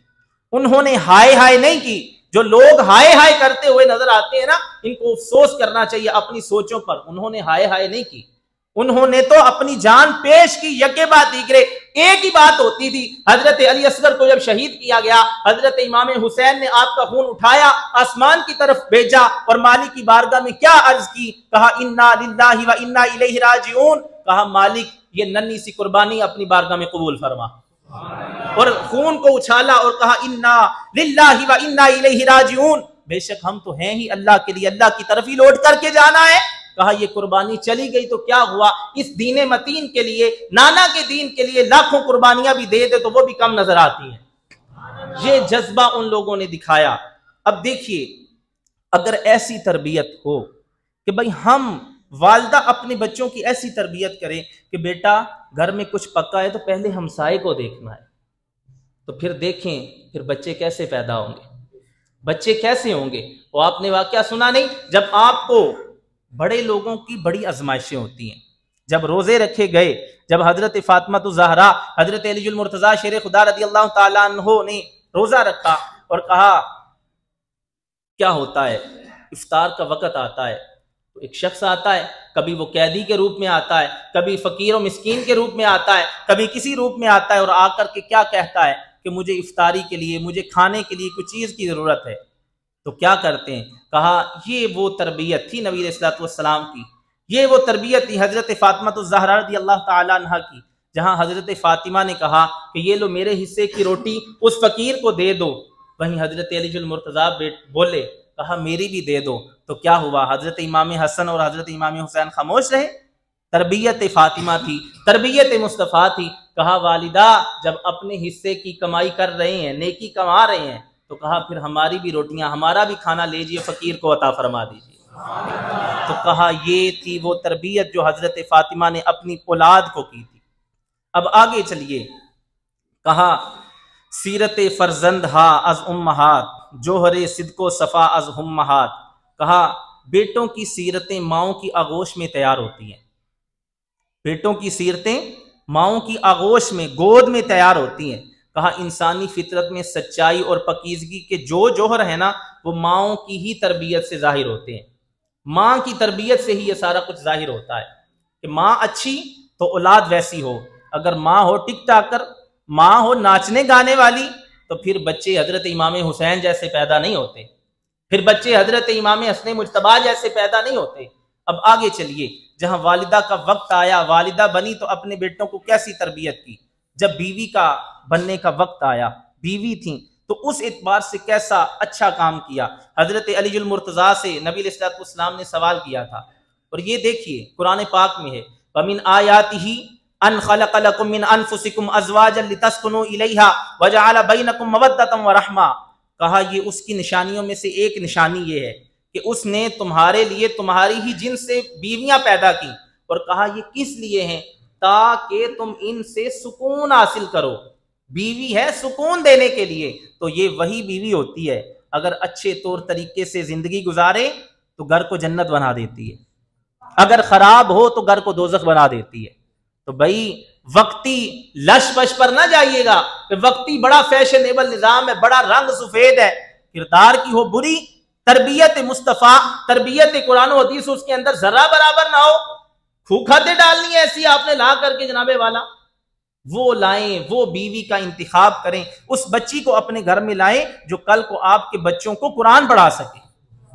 انہوں نے ہائے ہائے نہیں کی. جو لوگ ہائے ہائے کرتے ہوئے نظر آتے ہیں نا, ان کو افسوس کرنا چاہیے اپنی سوچوں پر. انہوں نے ہائے ہائے نہیں کی, انہوں نے تو اپنی جان پیش کی. یکے بعد دیگرے ایک ہی بات ہوتی تھی. حضرت علی اصغر کو جب شہید کیا گیا, حضرت امام حسین نے آپ کا خون اٹھایا, آسمان کی طرف بھیجا اور مالک کی بارگاہ میں کیا عرض کی؟ کہا انا للہ و انا الیہ راجعون. کہا مالک یہ ننھی سی قربانی اپنی بارگاہ میں قبول فرما. اور خون کو اچھالا اور کہا انا للہ و انا الیہ راجعون. بے شک ہم تو ہیں ہی اللہ کے لیے, اللہ کی طرف ہی لوٹ کر کے جانا ہے. کہا یہ قربانی چلی گئی تو کیا ہوا, اس دین متین کے لیے, نانا کے دین کے لیے لاکھوں قربانیاں بھی دے دے تو وہ بھی کم نظر آتی ہیں. یہ جذبہ ان لوگوں نے دکھایا. اب دیکھیے اگر ایسی تربیت ہو کہ بھائی ہم والدہ اپنے بچوں کی ایسی تربیت کرے کہ بیٹا گھر میں کچھ پکا ہے تو پہلے ہمسائے کو دیکھنا ہے, تو پھر دیکھیں پھر بچے کیسے پیدا ہوں گے, بچے کیسے ہوں گے. وہ آپ نے واقعہ سنا نہیں, جب آپ کو بڑے لوگوں کی بڑی آزمائشیں ہوتی ہیں, جب روزے رکھے گئے, جب حضرت فاطمہ الزہرا حضرت علی المرتضیٰ شیر خدا رضی اللہ تعالیٰ عنہ نے روزہ رکھا اور کہا کیا ہوتا ہے, افطار کا وقت آتا ہے تو ایک شخص آتا ہے, کبھی وہ قیدی کے روپ میں آتا ہے, کبھی فقیر و مسکین کے روپ میں آتا ہے, کبھی کسی روپ میں آتا ہے, اور آ کر کے کیا کہتا ہے کہ مجھے افطاری کے لیے, مجھے کھانے کے لیے کچھ چیز کی ضرورت ہے. تو کیا کرتے ہیں؟ کہا یہ وہ تربیت تھی نبی علیہ الصلوۃ والسلام کی, یہ وہ تربیت تھی حضرت فاطمہ الزہرا رضی اللہ تعالیٰ عنہ کی, جہاں حضرت فاطمہ نے کہا کہ یہ لو میرے حصے کی روٹی اس فقیر کو دے دو. وہیں حضرت علی المرتضیٰ بولے, کہا میری بھی دے دو. تو کیا ہوا, حضرت امام حسن اور حضرت امام حسین خاموش رہے. تربیت فاطمہ تھی, تربیت مصطفیٰ تھی. کہا والدہ جب اپنے حصے کی کمائی کر رہے ہیں, نیکی کما رہے ہیں, تو کہا پھر ہماری بھی روٹیاں, ہمارا بھی کھانا لیجئے, فقیر کو عطا فرما دیجئے. تو کہا یہ تھی وہ تربیت جو حضرت فاطمہ نے اپنی اولاد کو کی تھی. اب آگے چلیے, کہا سیرت فرزند ہا از امہات, جوہر صدق و صفا از امہات. کہا بیٹوں کی سیرتیں ماؤں کی آغوش میں تیار ہوتی ہیں, بیٹوں کی سیرتیں ماؤں کی آغوش میں, گود میں تیار ہوتی ہیں. کہا انسانی فطرت میں سچائی اور پاکیزگی کے جو جوہر ہے نا, وہ ماؤں کی ہی تربیت سے ظاہر ہوتے ہیں. ماں کی تربیت سے ہی یہ سارا کچھ ظاہر ہوتا ہے کہ ماں اچھی تو اولاد ویسی ہو. اگر ماں ہو ٹک ٹاکر, ماں ہو ناچنے گانے والی, تو پھر بچے حضرت امام حسین جیسے پیدا نہیں ہوتے, پھر بچے حضرت امام حسن مجتبیٰ جیسے پیدا نہیں ہوتے. اب آگے چلیے, جہاں والدہ کا وقت آیا, والدہ بنی تو اپنے بیٹوں کو کیسی تربیت کی. جب بیوی کا بننے کا وقت آیا, بیوی تھیں, تو اس اعتبار سے کیسا اچھا کام کیا. حضرت علی المرتضیٰ سے نبی علیہ الصلوۃ والسلام نے سوال کیا تھا, اور یہ دیکھیے قرآن پاک میں ہے, وَمِنْ آيَاتِهِ أَنْ خَلَقَ لَكُم مِّنْ أَنفُسِكُمْ أَزْوَاجًا لِتَسْكُنُوا إِلَيْهَا وَجَعَلَ بَيْنَكُم مَّوَدَّةً وَرَحْمَةً. کہا یہ اس کی نشانیوں میں سے ایک نشانی یہ ہے کہ اس نے تمہارے لیے تمہاری ہی جنس سے بیویاں پیدا کی, اور کہا یہ کس لیے ہیں؟ تاکہ تم ان سے سکون حاصل کرو. بیوی ہے سکون دینے کے لیے, تو یہ وہی بیوی ہوتی ہے اگر اچھے طور طریقے سے زندگی گزارے تو گھر کو جنت بنا دیتی ہے, اگر خراب ہو تو گھر کو دوزخ بنا دیتی ہے. تو بھائی وقتی لش پش پر نہ جائیے گا کہ وقتی بڑا فیشنیبل نظام ہے, بڑا رنگ سفید ہے, کردار کی ہو بری, تربیت مصطفیٰ, تربیت قرآن و حدیث اس کے اندر ذرہ برابر نہ ہو, پھوکھاتے ڈالنی ہے ایسی آپ نے لا کر کے جناب والا, وہ لائیں, وہ بیوی کا انتخاب کریں, اس بچی کو اپنے گھر میں لائیں جو کل کو آپ کے بچوں کو قرآن پڑھا سکے,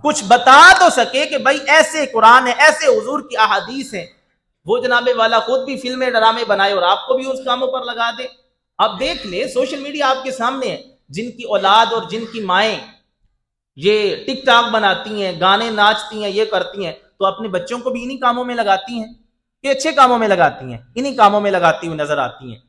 کچھ بتا تو سکے کہ بھائی ایسے قرآن ہے, ایسے حضور کی احادیث ہیں. وہ جناب والا خود بھی فلمیں ڈرامے بنائے اور آپ کو بھی اس کاموں پر لگا دے. آپ دیکھ لیں سوشل میڈیا آپ کے سامنے ہے, جن کی اولاد اور جن کی مائیں یہ ٹک ٹاک بناتی ہیں, گانے ناچتی ہیں, یہ کرتی ہیں, تو اپنے بچوں کو بھی انہی کاموں میں لگاتی ہیں. کہ اچھے کاموں میں لگاتی ہیں، انہی کاموں میں لگاتی ہوئی نظر آتی ہیں۔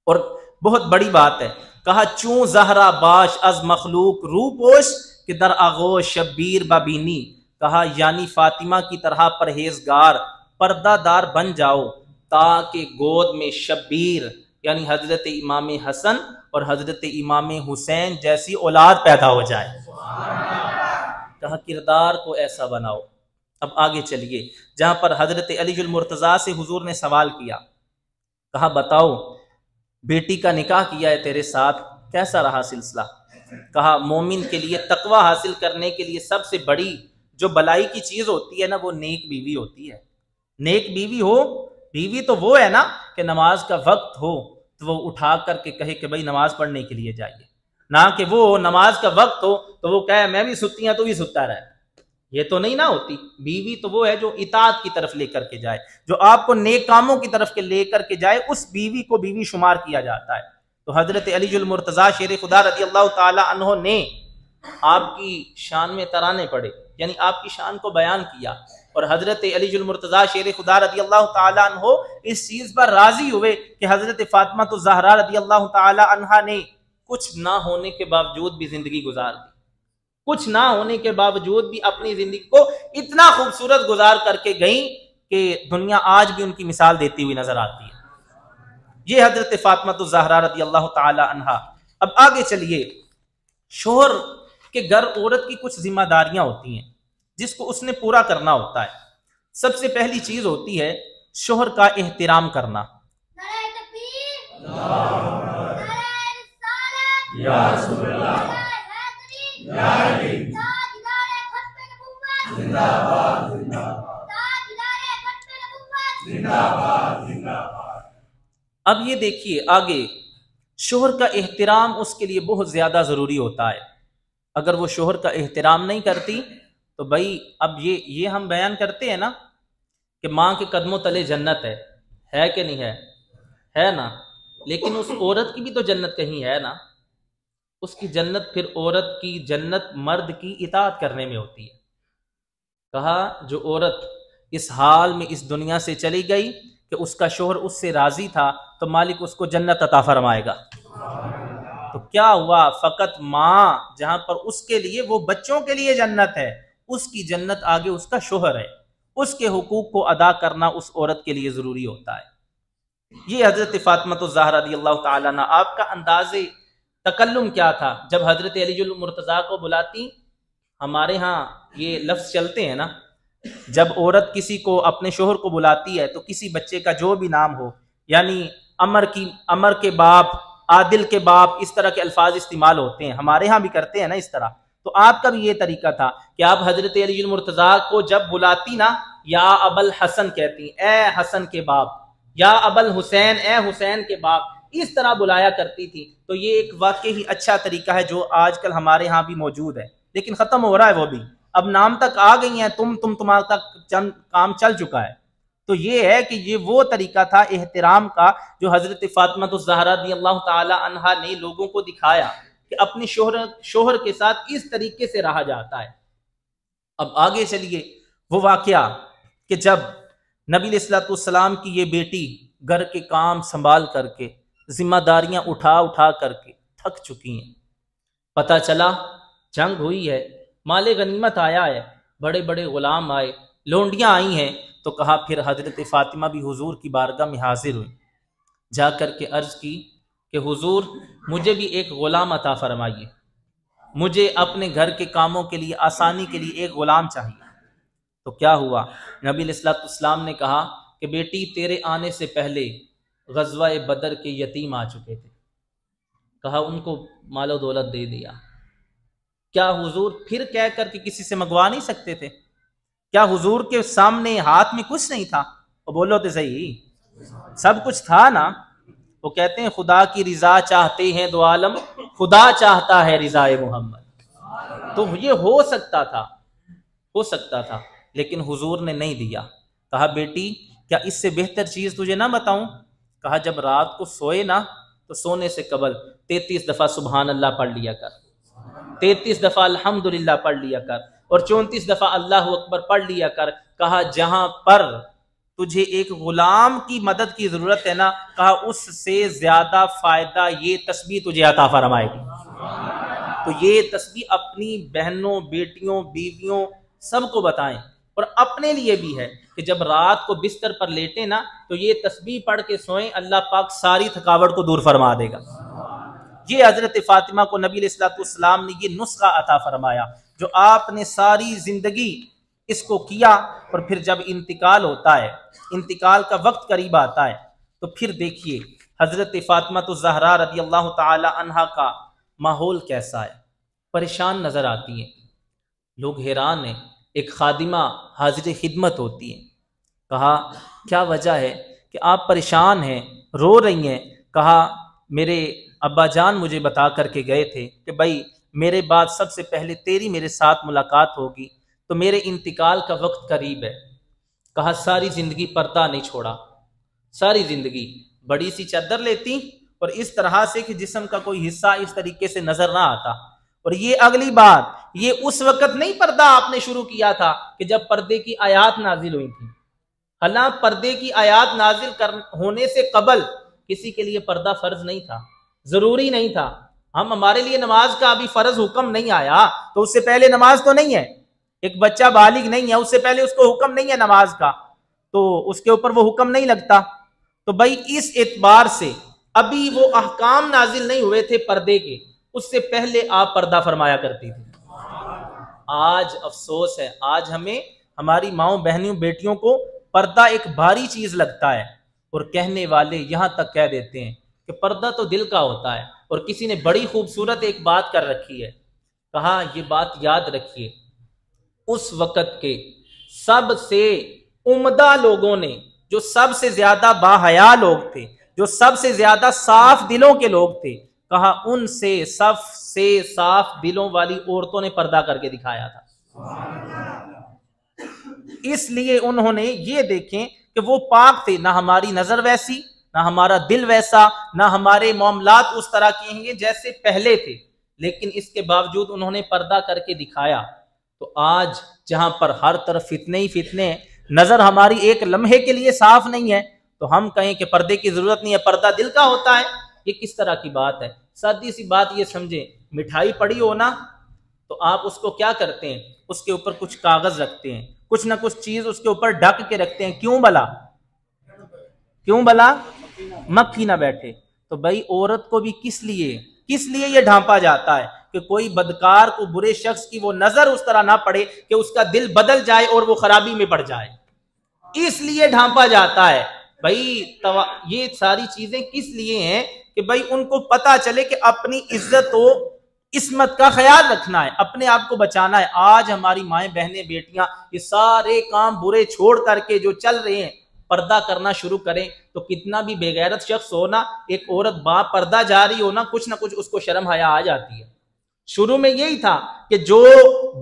اور بہت بڑی بات ہے، کہا چوں زہرا باش از مخلوق رو پوش کہ در آغوش شبیر بابینی، کہا یعنی فاطمہ کی طرح پرہیزگار پردہ دار بن جاؤ تاکہ گود میں شبیر یعنی حضرت امام حسن اور حضرت امام حسین جیسی اولاد پیدا ہو جائے۔ کہا کردار کو ایسا بناؤ۔ اب آگے چلیے، جہاں پر حضرت علی المرتضیٰ سے حضور نے سوال کیا، کہا بتاؤ بیٹی کا نکاح کیا ہے تیرے ساتھ، کیسا رہا سلسلہ؟ کہا مومن کے لیے تقوی حاصل کرنے کے لیے سب سے بڑی جو بلائی کی چیز ہوتی ہے نا، وہ نیک بیوی ہوتی ہے۔ نیک بیوی ہو، بیوی تو وہ ہے نا کہ نماز کا وقت ہو تو وہ اٹھا کر کے کہے کہ بھائی نماز پڑھنے کے لیے جائیے، نہ کہ وہ نماز کا وقت ہو تو وہ کہے میں بھی ستی ہوں تو بھی ستا رہے۔ یہ تو نہیں نہ ہوتی۔ بیوی تو وہ ہے جو اطاعت کی طرف لے کر کے جائے، جو آپ کو نیک کاموں کی طرف کے لے کر کے جائے، اس بیوی کو بیوی شمار کیا جاتا ہے۔ تو حضرت علی المرتضیٰ شیر خدا رضی اللہ تعالی عنہ نے آپ کی شان میں ترانے پڑھے، یعنی آپ کی شان کو بیان کیا، اور حضرت علی المرتضیٰ شیر خدا رضی اللہ تعالی عنہ اس چیز پر راضی ہوئے کہ حضرت فاطمہ الزہرا رضی اللہ تعالی عنہا نے کچھ نہ ہونے کے باوجود بھی زندگی گزار دی، کچھ نہ ہونے کے باوجود بھی اپنی زندگی کو اتنا خوبصورت گزار کر کے گئیں کہ دنیا آج بھی ان کی مثال دیتی ہوئی نظر آتی ہے۔ یہ حضرت فاطمہ الزہرا رضی اللہ تعالی عنہا۔ اب آگے چلیے، شوہر کے گھر عورت کی کچھ ذمہ داریاں ہوتی ہیں جس کو اس نے پورا کرنا ہوتا ہے۔ سب سے پہلی چیز ہوتی ہے شوہر کا احترام کرنا۔ اب یہ دیکھیے آگے، شوہر کا احترام اس کے لیے بہت زیادہ ضروری ہوتا ہے۔ اگر وہ شوہر کا احترام نہیں کرتی تو بھائی اب یہ ہم بیان کرتے ہیں نا کہ ماں کے قدموں تلے جنت ہے کہ نہیں ہے نا، لیکن اس عورت کی بھی تو جنت کہیں ہے نا۔ اس کی جنت پھر عورت کی جنت مرد کی اطاعت کرنے میں ہوتی ہے۔ کہا جو عورت اس حال میں اس دنیا سے چلی گئی کہ اس کا شوہر اس سے راضی تھا تو مالک اس کو جنت عطا فرمائے گا۔ تو کیا ہوا، فقط ماں جہاں پر اس کے لیے وہ بچوں کے لیے جنت ہے، اس کی جنت آگے اس کا شوہر ہے، اس کے حقوق کو ادا کرنا اس عورت کے لیے ضروری ہوتا ہے۔ یہ حضرت فاطمہ الزہرا رضی اللہ تعالیٰ عنہ، آپ کا انداز تکلم کیا تھا جب حضرت علی المرتضیٰ کو بلاتی؟ ہمارے ہاں یہ لفظ چلتے ہیں نا، جب عورت کسی کو اپنے شوہر کو بلاتی ہے تو کسی بچے کا جو بھی نام ہو، یعنی امر کے باپ، عادل کے باپ، اس طرح کے الفاظ استعمال ہوتے ہیں، ہمارے ہاں بھی کرتے ہیں نا اس طرح۔ تو آپ کا بھی یہ طریقہ تھا کہ آپ حضرت علی المرتضیٰ کو جب بلاتی نا، یا ابل حسن کہتی، اے حسن کے باپ، یا ابل حسین، اے حسین کے باپ، اس طرح بلایا کرتی تھی۔ تو یہ ایک واقعی اچھا طریقہ ہے جو آج کل ہمارے ہاں بھی موجود ہے، لیکن ختم ہو رہا ہے وہ بھی۔ اب نام تک آ گئی ہیں، تمہارا تک چند کام چل چکا ہے۔ تو یہ ہے کہ یہ وہ طریقہ تھا احترام کا جو حضرت فاطمہ الزہرا رضی اللہ تعالی عنہا نے لوگوں کو دکھایا کہ اپنے شوہر کے ساتھ اس طریقے سے رہا جاتا ہے۔ اب آگے چلیے، وہ واقعہ کہ جب نبی علیہ الصلوۃ والسلام کی یہ بیٹی گھر کے کام سنبھال کر کے، ذمہ داریاں اٹھا کر کے تھک چکی ہیں، پتہ چلا جنگ ہوئی ہے، مال غنیمت آیا ہے، بڑے بڑے غلام آئے، لونڈیاں آئی ہیں، تو کہا پھر حضرت فاطمہ بھی حضور کی بارگاہ میں حاضر ہوئی، جا کر کے عرض کی کہ حضور مجھے بھی ایک غلام عطا فرمائیے، مجھے اپنے گھر کے کاموں کے لیے آسانی کے لیے ایک غلام چاہیے۔ تو کیا ہوا، نبی علیہ الصلوۃ والسلام نے کہا کہ بیٹی تیرے آنے سے پہلے غزوہ بدر کے یتیم آ چکے تھے، کہا ان کو مال و دولت دے دیا۔ کیا حضور پھر کہہ کر کے کسی سے منگوا نہیں سکتے تھے؟ کیا حضور کے سامنے ہاتھ میں کچھ نہیں تھا؟ وہ بولو تو صحیح، سب کچھ تھا نا۔ وہ کہتے ہیں خدا کی رضا چاہتے ہیں دو عالم، خدا چاہتا ہے رضا محمد۔ تو یہ ہو سکتا تھا لیکن حضور نے نہیں دیا۔ کہا بیٹی کیا اس سے بہتر چیز تجھے نہ بتاؤں؟ کہا جب رات کو سوئے نا تو سونے سے قبل 33 دفعہ سبحان اللہ پڑھ لیا کر، 33 دفعہ الحمدللہ پڑھ لیا کر، اور 34 دفعہ اللہ اکبر پڑھ لیا کر۔ کہا جہاں پر تجھے ایک غلام کی مدد کی ضرورت ہے نا، کہا اس سے زیادہ فائدہ یہ تسبیح تجھے عطا فرمائے گی۔ تو یہ تسبیح اپنی بہنوں، بیٹیوں، بیویوں سب کو بتائیں، اور اپنے لیے بھی ہے کہ جب رات کو بستر پر لیٹیں نا تو یہ تسبیح پڑھ کے سوئیں، اللہ پاک ساری تھکاوٹ کو دور فرما دے گا۔ یہ حضرت فاطمہ کو نبی علیہ الصلوۃ والسلام نے یہ نسخہ عطا فرمایا جو آپ نے ساری زندگی اس کو کیا، اور پھر جب انتقال ہوتا ہے، انتقال کا وقت قریب آتا ہے، تو پھر دیکھیے حضرت فاطمہ الزہرا رضی اللہ تعالی عنہا کا ماحول کیسا ہے، پریشان نظر آتی ہیں، لوگ حیران ہیں۔ ایک خادمہ حاضر خدمت ہوتی ہے، کہا کیا وجہ ہے کہ آپ پریشان ہیں، رو رہی ہیں؟ کہا میرے ابا جان مجھے بتا کر کے گئے تھے کہ بھائی میرے بعد سب سے پہلے تیری میرے ساتھ ملاقات ہوگی، تو میرے انتقال کا وقت قریب ہے۔ کہا ساری زندگی پردہ نہیں چھوڑا، ساری زندگی بڑی سی چادر لیتی اور اس طرح سے کہ جسم کا کوئی حصہ اس طریقے سے نظر نہ آتا۔ اور یہ اگلی بات، یہ اس وقت نہیں پردہ آپ نے شروع کیا تھا کہ جب پردے کی آیات نازل ہوئی تھی، حالانکہ پردے کی آیات نازل ہونے سے قبل کسی کے لیے پردہ فرض نہیں تھا، ضروری نہیں تھا۔ ہمارے لیے نماز کا ابھی فرض حکم نہیں آیا تو اس سے پہلے نماز تو نہیں ہے، ایک بچہ بالغ نہیں ہے، اس سے پہلے اس کو حکم نہیں ہے نماز کا، تو اس کے اوپر وہ حکم نہیں لگتا۔ تو بھائی اس اعتبار سے ابھی وہ احکام نازل نہیں ہوئے تھے پردے کے، اس سے پہلے آپ پردہ فرمایا کرتی تھی۔ آج افسوس ہے، آج ہمیں ہماری ماؤں، بہنوں، بیٹیوں کو پردہ ایک بھاری چیز لگتا ہے، اور کہنے والے یہاں تک کہہ دیتے ہیں کہ پردہ تو دل کا ہوتا ہے۔ اور کسی نے بڑی خوبصورت ایک بات کر رکھی ہے، کہا یہ بات یاد رکھیے، اس وقت کے سب سے عمدہ لوگوں نے، جو سب سے زیادہ باحیا لوگ تھے، جو سب سے زیادہ صاف دلوں کے لوگ تھے، کہا ان سے سب سے صاف دلوں والی عورتوں نے پردہ کر کے دکھایا تھا۔ اس لیے انہوں نے یہ دیکھیں کہ وہ پاک تھے، نہ ہماری نظر ویسی، نہ ہمارا دل ویسا، نہ ہمارے معاملات اس طرح کے ہیں جیسے پہلے تھے، لیکن اس کے باوجود انہوں نے پردہ کر کے دکھایا۔ تو آج جہاں پر ہر طرف فتنے ہی فتنے ہیں، نظر ہماری ایک لمحے کے لیے صاف نہیں ہے، تو ہم کہیں کہ پردے کی ضرورت نہیں ہے، پردہ دل کا ہوتا ہے، یہ کس طرح کی بات ہے؟ سادی سی بات یہ سمجھیں، مٹھائی پڑی ہو نا تو آپ اس کو کیا کرتے ہیں؟ اس کے اوپر کچھ کاغذ رکھتے ہیں، کچھ نہ کچھ چیز اس کے اوپر ڈھک کے رکھتے ہیں، کیوں بلا مکھی نہ بیٹھے۔ تو بھائی عورت کو بھی کس لیے یہ ڈھانپا جاتا ہے کہ کوئی بدکار کو، برے شخص کی وہ نظر اس طرح نہ پڑے کہ اس کا دل بدل جائے اور وہ خرابی میں پڑ جائے، اس لیے ڈھانپا جاتا ہے۔ بھائی یہ ساری چیزیں کس لیے ہیں کہ بھائی ان کو پتا چلے کہ اپنی عزت و عصمت کا خیال رکھنا ہے، اپنے آپ کو بچانا ہے۔ آج ہماری مائیں، بہنیں، بیٹیاں یہ سارے کام برے چھوڑ کر کے جو چل رہے ہیں، پردہ کرنا شروع کریں تو کتنا بھی بے غیرت شخص ہو نا، ایک عورت با پردہ جا رہی ہو نا، کچھ نہ کچھ اس کو شرم حیا آ جاتی ہے۔ شروع میں یہی تھا کہ جو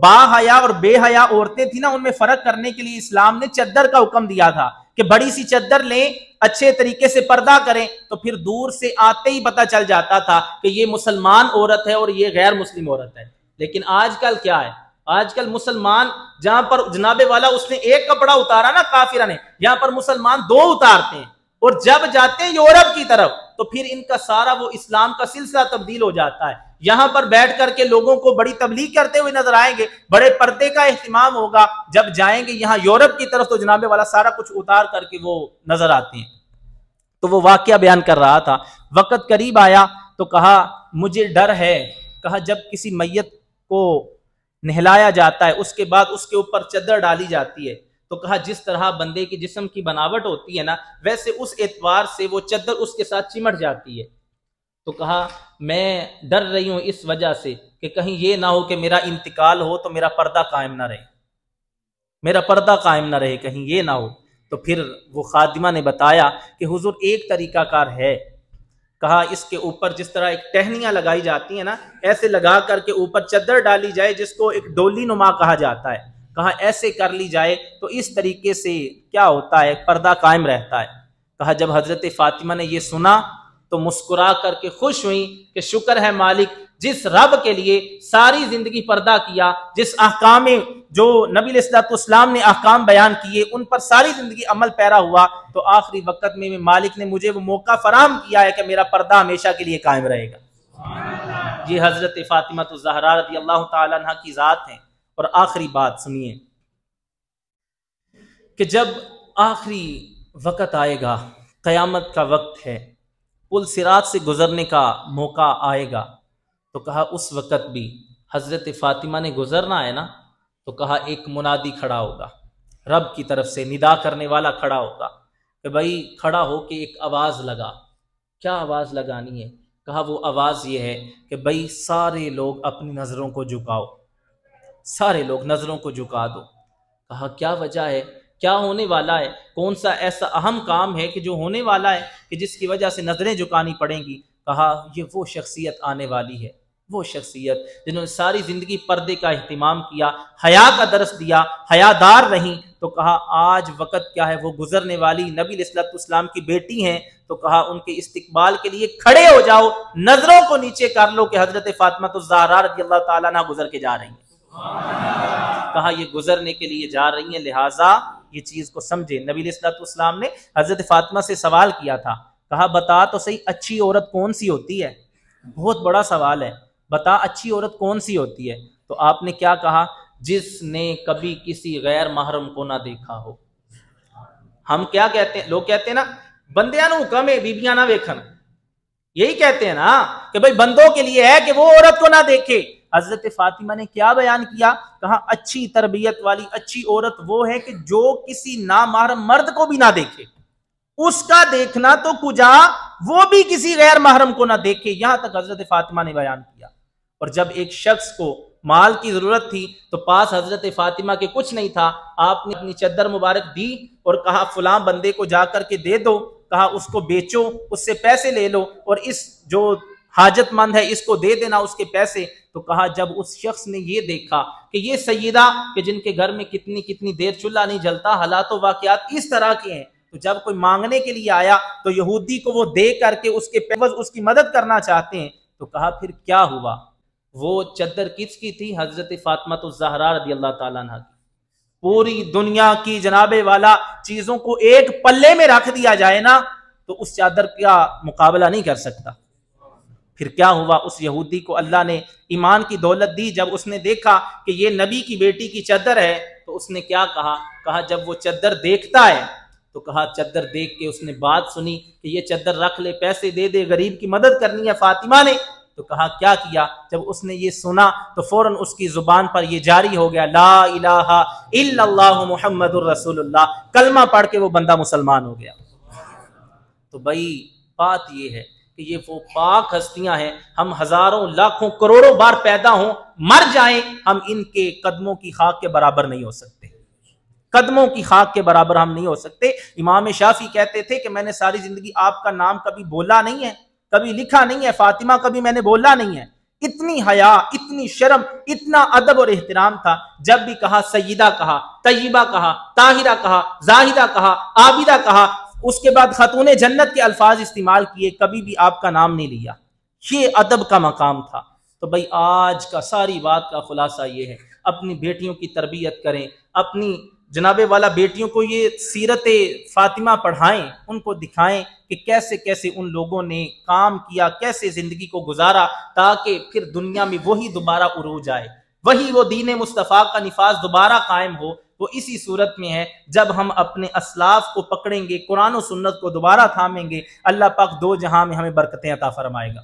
با حیا اور بے حیا عورتیں تھیں نا، ان میں فرق کرنے کے لیے اسلام نے چادر کا حکم دیا تھا کہ بڑی سی چادر لیں، اچھے طریقے سے پردہ کریں، تو پھر دور سے آتے ہی پتہ چل جاتا تھا کہ یہ مسلمان عورت ہے اور یہ غیر مسلم عورت ہے۔ لیکن آج کل کیا ہے؟ آج کل مسلمان جہاں پر جناب والا اس نے ایک کپڑا اتارا نا کافرہ نے، یہاں پر مسلمان دو اتارتے ہیں، اور جب جاتے ہیں یورپ کی طرف تو پھر ان کا سارا وہ اسلام کا سلسلہ تبدیل ہو جاتا ہے۔ یہاں پر بیٹھ کر کے لوگوں کو بڑی تبلیغ کرتے ہوئے نظر آئیں گے، بڑے پردے کا اہتمام ہوگا، جب جائیں گے یہاں یورپ کی طرف تو جناب والا سارا کچھ اتار کر کے وہ نظر آتے ہیں۔ تو وہ واقعہ بیان کر رہا تھا، وقت قریب آیا تو کہا مجھے ڈر ہے، کہا جب کسی میت کو نہلایا جاتا ہے اس کے بعد اس کے اوپر چادر ڈالی جاتی ہے، تو کہا جس طرح بندے کی جسم کی بناوٹ ہوتی ہے نا، ویسے اس اعتبار سے وہ چادر اس کے ساتھ چمٹ جاتی ہے۔ تو کہا میں ڈر رہی ہوں اس وجہ سے کہ کہیں یہ نہ ہو کہ میرا انتقال ہو تو میرا پردہ قائم نہ رہے، کہیں یہ نہ ہو۔ تو پھر وہ خادمہ نے بتایا کہ حضور ایک طریقہ کار ہے، کہا اس کے اوپر جس طرح ایک ٹہنیاں لگائی جاتی ہیں نا، ایسے لگا کر کے اوپر چادر ڈالی جائے جس کو ایک ڈولی نما کہا جاتا ہے، کہا ایسے کر لی جائے تو اس طریقے سے کیا ہوتا ہے، پردہ قائم رہتا ہے۔ کہا جب حضرت فاطمہ نے یہ سنا تو مسکرا کر کے خوش ہوئیں کہ شکر ہے مالک، جس رب کے لیے ساری زندگی پردہ کیا، جس احکام جو نبی علیہ الصلوۃ والسلام نے احکام بیان کیے ان پر ساری زندگی عمل پیرا ہوا، تو آخری وقت میں مالک نے مجھے وہ موقع فراہم کیا ہے کہ میرا پردہ ہمیشہ کے لیے قائم رہے گا۔ یہ حضرت فاطمہ الزہرا رضی اللہ تعالیٰ عنہ کی ذات ہیں۔ اور آخری بات سنیے کہ جب آخری وقت آئے گا، قیامت کا وقت ہے، پل صراط سے گزرنے کا موقع آئے گا، تو کہا اس وقت بھی حضرت فاطمہ نے گزرنا ہے نا، تو کہا ایک منادی کھڑا ہوگا، رب کی طرف سے ندا کرنے والا کھڑا ہوگا کہ بھائی کھڑا ہو کے ایک آواز لگا۔ کیا آواز لگانی ہے؟ کہا وہ آواز یہ ہے کہ بھائی سارے لوگ اپنی نظروں کو جھکاؤ، سارے لوگ نظروں کو جھکا دو۔ کہا کیا وجہ ہے؟ کیا ہونے والا ہے؟ کون سا ایسا اہم کام ہے کہ جو ہونے والا ہے کہ جس کی وجہ سے نظریں جھکانی پڑیں گی؟ کہا یہ وہ شخصیت آنے والی ہے، وہ شخصیت جنہوں نے ساری زندگی پردے کا اہتمام کیا، حیا کا درس دیا، حیادار رہیں۔ تو کہا آج وقت کیا ہے، وہ گزرنے والی نبی علیہ الصلوۃ والسلام کی بیٹی ہیں، تو کہا ان کے استقبال کے لیے کھڑے ہو جاؤ، نظروں کو نیچے کر لو کہ حضرت فاطمہ الزہرا رضی اللہ تعالیٰ عنہ گزر کے جا رہی ہیں۔ کہا یہ گزرنے کے لیے جا رہی ہیں، لہٰذا یہ چیز کو سمجھے۔ نبی علیہ الصلوۃ والسلام نے حضرت فاطمہ سے سوال کیا تھا، کہا بتا تو صحیح اچھی عورت کون سی ہوتی ہے؟ بہت بڑا سوال ہے، بتا اچھی عورت کون سی ہوتی ہے؟ تو آپ نے کیا کہا؟ جس نے کبھی کسی غیر محرم کو نہ دیکھا ہو۔ ہم کیا کہتے ہیں؟ لوگ کہتے ہیں نا بندیاں نو حکم ہے بیبیاں نہ ویکھن، یہی کہتے ہیں نا کہ بھائی بندوں کے لیے ہے کہ وہ عورت کو نہ دیکھے۔ حضرت فاطمہ نے کیا بیان کیا؟ کہا اچھی تربیت والی اچھی عورت وہ ہے کہ جو کسی نامحرم مرد کو بھی نہ دیکھے، اس کا دیکھنا تو کجا، وہ بھی کسی غیر محرم کو نہ دیکھے، یہاں تک حضرت فاطمہ نے بیان کیا۔ اور جب ایک شخص کو مال کی ضرورت تھی تو پاس حضرت فاطمہ کے کچھ نہیں تھا، آپ نے اپنی چادر مبارک دی اور کہا فلاں بندے کو جا کر کے دے دو، کہا اس کو بیچو، اس سے پیسے لے لو اور اس جو حاجت مند ہے اس کو دے دینا اس کے پیسے۔ تو کہا جب اس شخص نے یہ دیکھا کہ یہ سیدہ کہ جن کے گھر میں کتنی دیر چولہا نہیں جلتا، حالات و واقعات اس طرح کے ہیں، تو جب کوئی مانگنے کے لیے آیا تو یہودی کو وہ دے کر کے اس کے پیوز اس کی مدد کرنا چاہتے ہیں۔ تو کہا پھر کیا ہوا؟ وہ چادر کس کی تھی؟ حضرت فاطمہ الزہرا رضی اللہ تعالیٰ عنہ کی۔ پوری دنیا کی جناب والا چیزوں کو ایک پلے میں رکھ دیا جائے نا تو اس چادر کا مقابلہ نہیں کر سکتا۔ پھر کیا ہوا؟ اس یہودی کو اللہ نے ایمان کی دولت دی، جب اس نے دیکھا کہ یہ نبی کی بیٹی کی چادر ہے تو اس نے کیا کہا؟ کہا جب وہ چادر دیکھتا ہے تو کہا چادر دیکھ کے اس نے بات سنی کہ یہ چادر رکھ لے، پیسے دے دے، غریب کی مدد کرنی ہے فاطمہ نے۔ تو کہا کیا کیا؟ جب اس نے یہ سنا تو فوراً اس کی زبان پر یہ جاری ہو گیا، لا الہ الا اللہ محمد الرسول اللہ، کلمہ پڑھ کے وہ بندہ مسلمان ہو گیا۔ تو بھائی بات یہ ہے کہ یہ وہ پاک ہستیاں ہیں، ہم ہزاروں لاکھوں کروڑوں بار پیدا ہوں مر جائیں، ہم ان کے قدموں کی خاک کے برابر نہیں ہو سکتے، قدموں کی خاک کے برابر ہم نہیں ہو سکتے۔ امام شافعی کہتے تھے کہ میں نے ساری زندگی آپ کا نام کبھی بولا نہیں ہے، کبھی لکھا نہیں ہے، فاطمہ کبھی میں نے بولا نہیں ہے۔ اتنی حیا، اتنی شرم، اتنا ادب اور احترام تھا، جب بھی کہا سیدہ کہا، طیبہ کہا، طاہرہ کہا، زاہدہ کہا، عابدہ کہا، اس کے بعد خاتون جنت کے الفاظ استعمال کیے، کبھی بھی آپ کا نام نہیں لیا۔ یہ ادب کا مقام تھا۔ تو بھائی آج کا ساری بات کا خلاصہ یہ ہے، اپنی بیٹیوں کی تربیت کریں، اپنی جناب والا بیٹیوں کو یہ سیرت فاطمہ پڑھائیں، ان کو دکھائیں کہ کیسے کیسے ان لوگوں نے کام کیا، کیسے زندگی کو گزارا، تاکہ پھر دنیا میں وہی دوبارہ عروج آئے، وہی وہ دین مصطفیٰ کا نفاذ دوبارہ قائم ہو۔ وہ اسی صورت میں ہے جب ہم اپنے اسلاف کو پکڑیں گے، قرآن و سنت کو دوبارہ تھامیں گے، اللہ پاک دو جہاں میں ہمیں برکتیں عطا فرمائے گا۔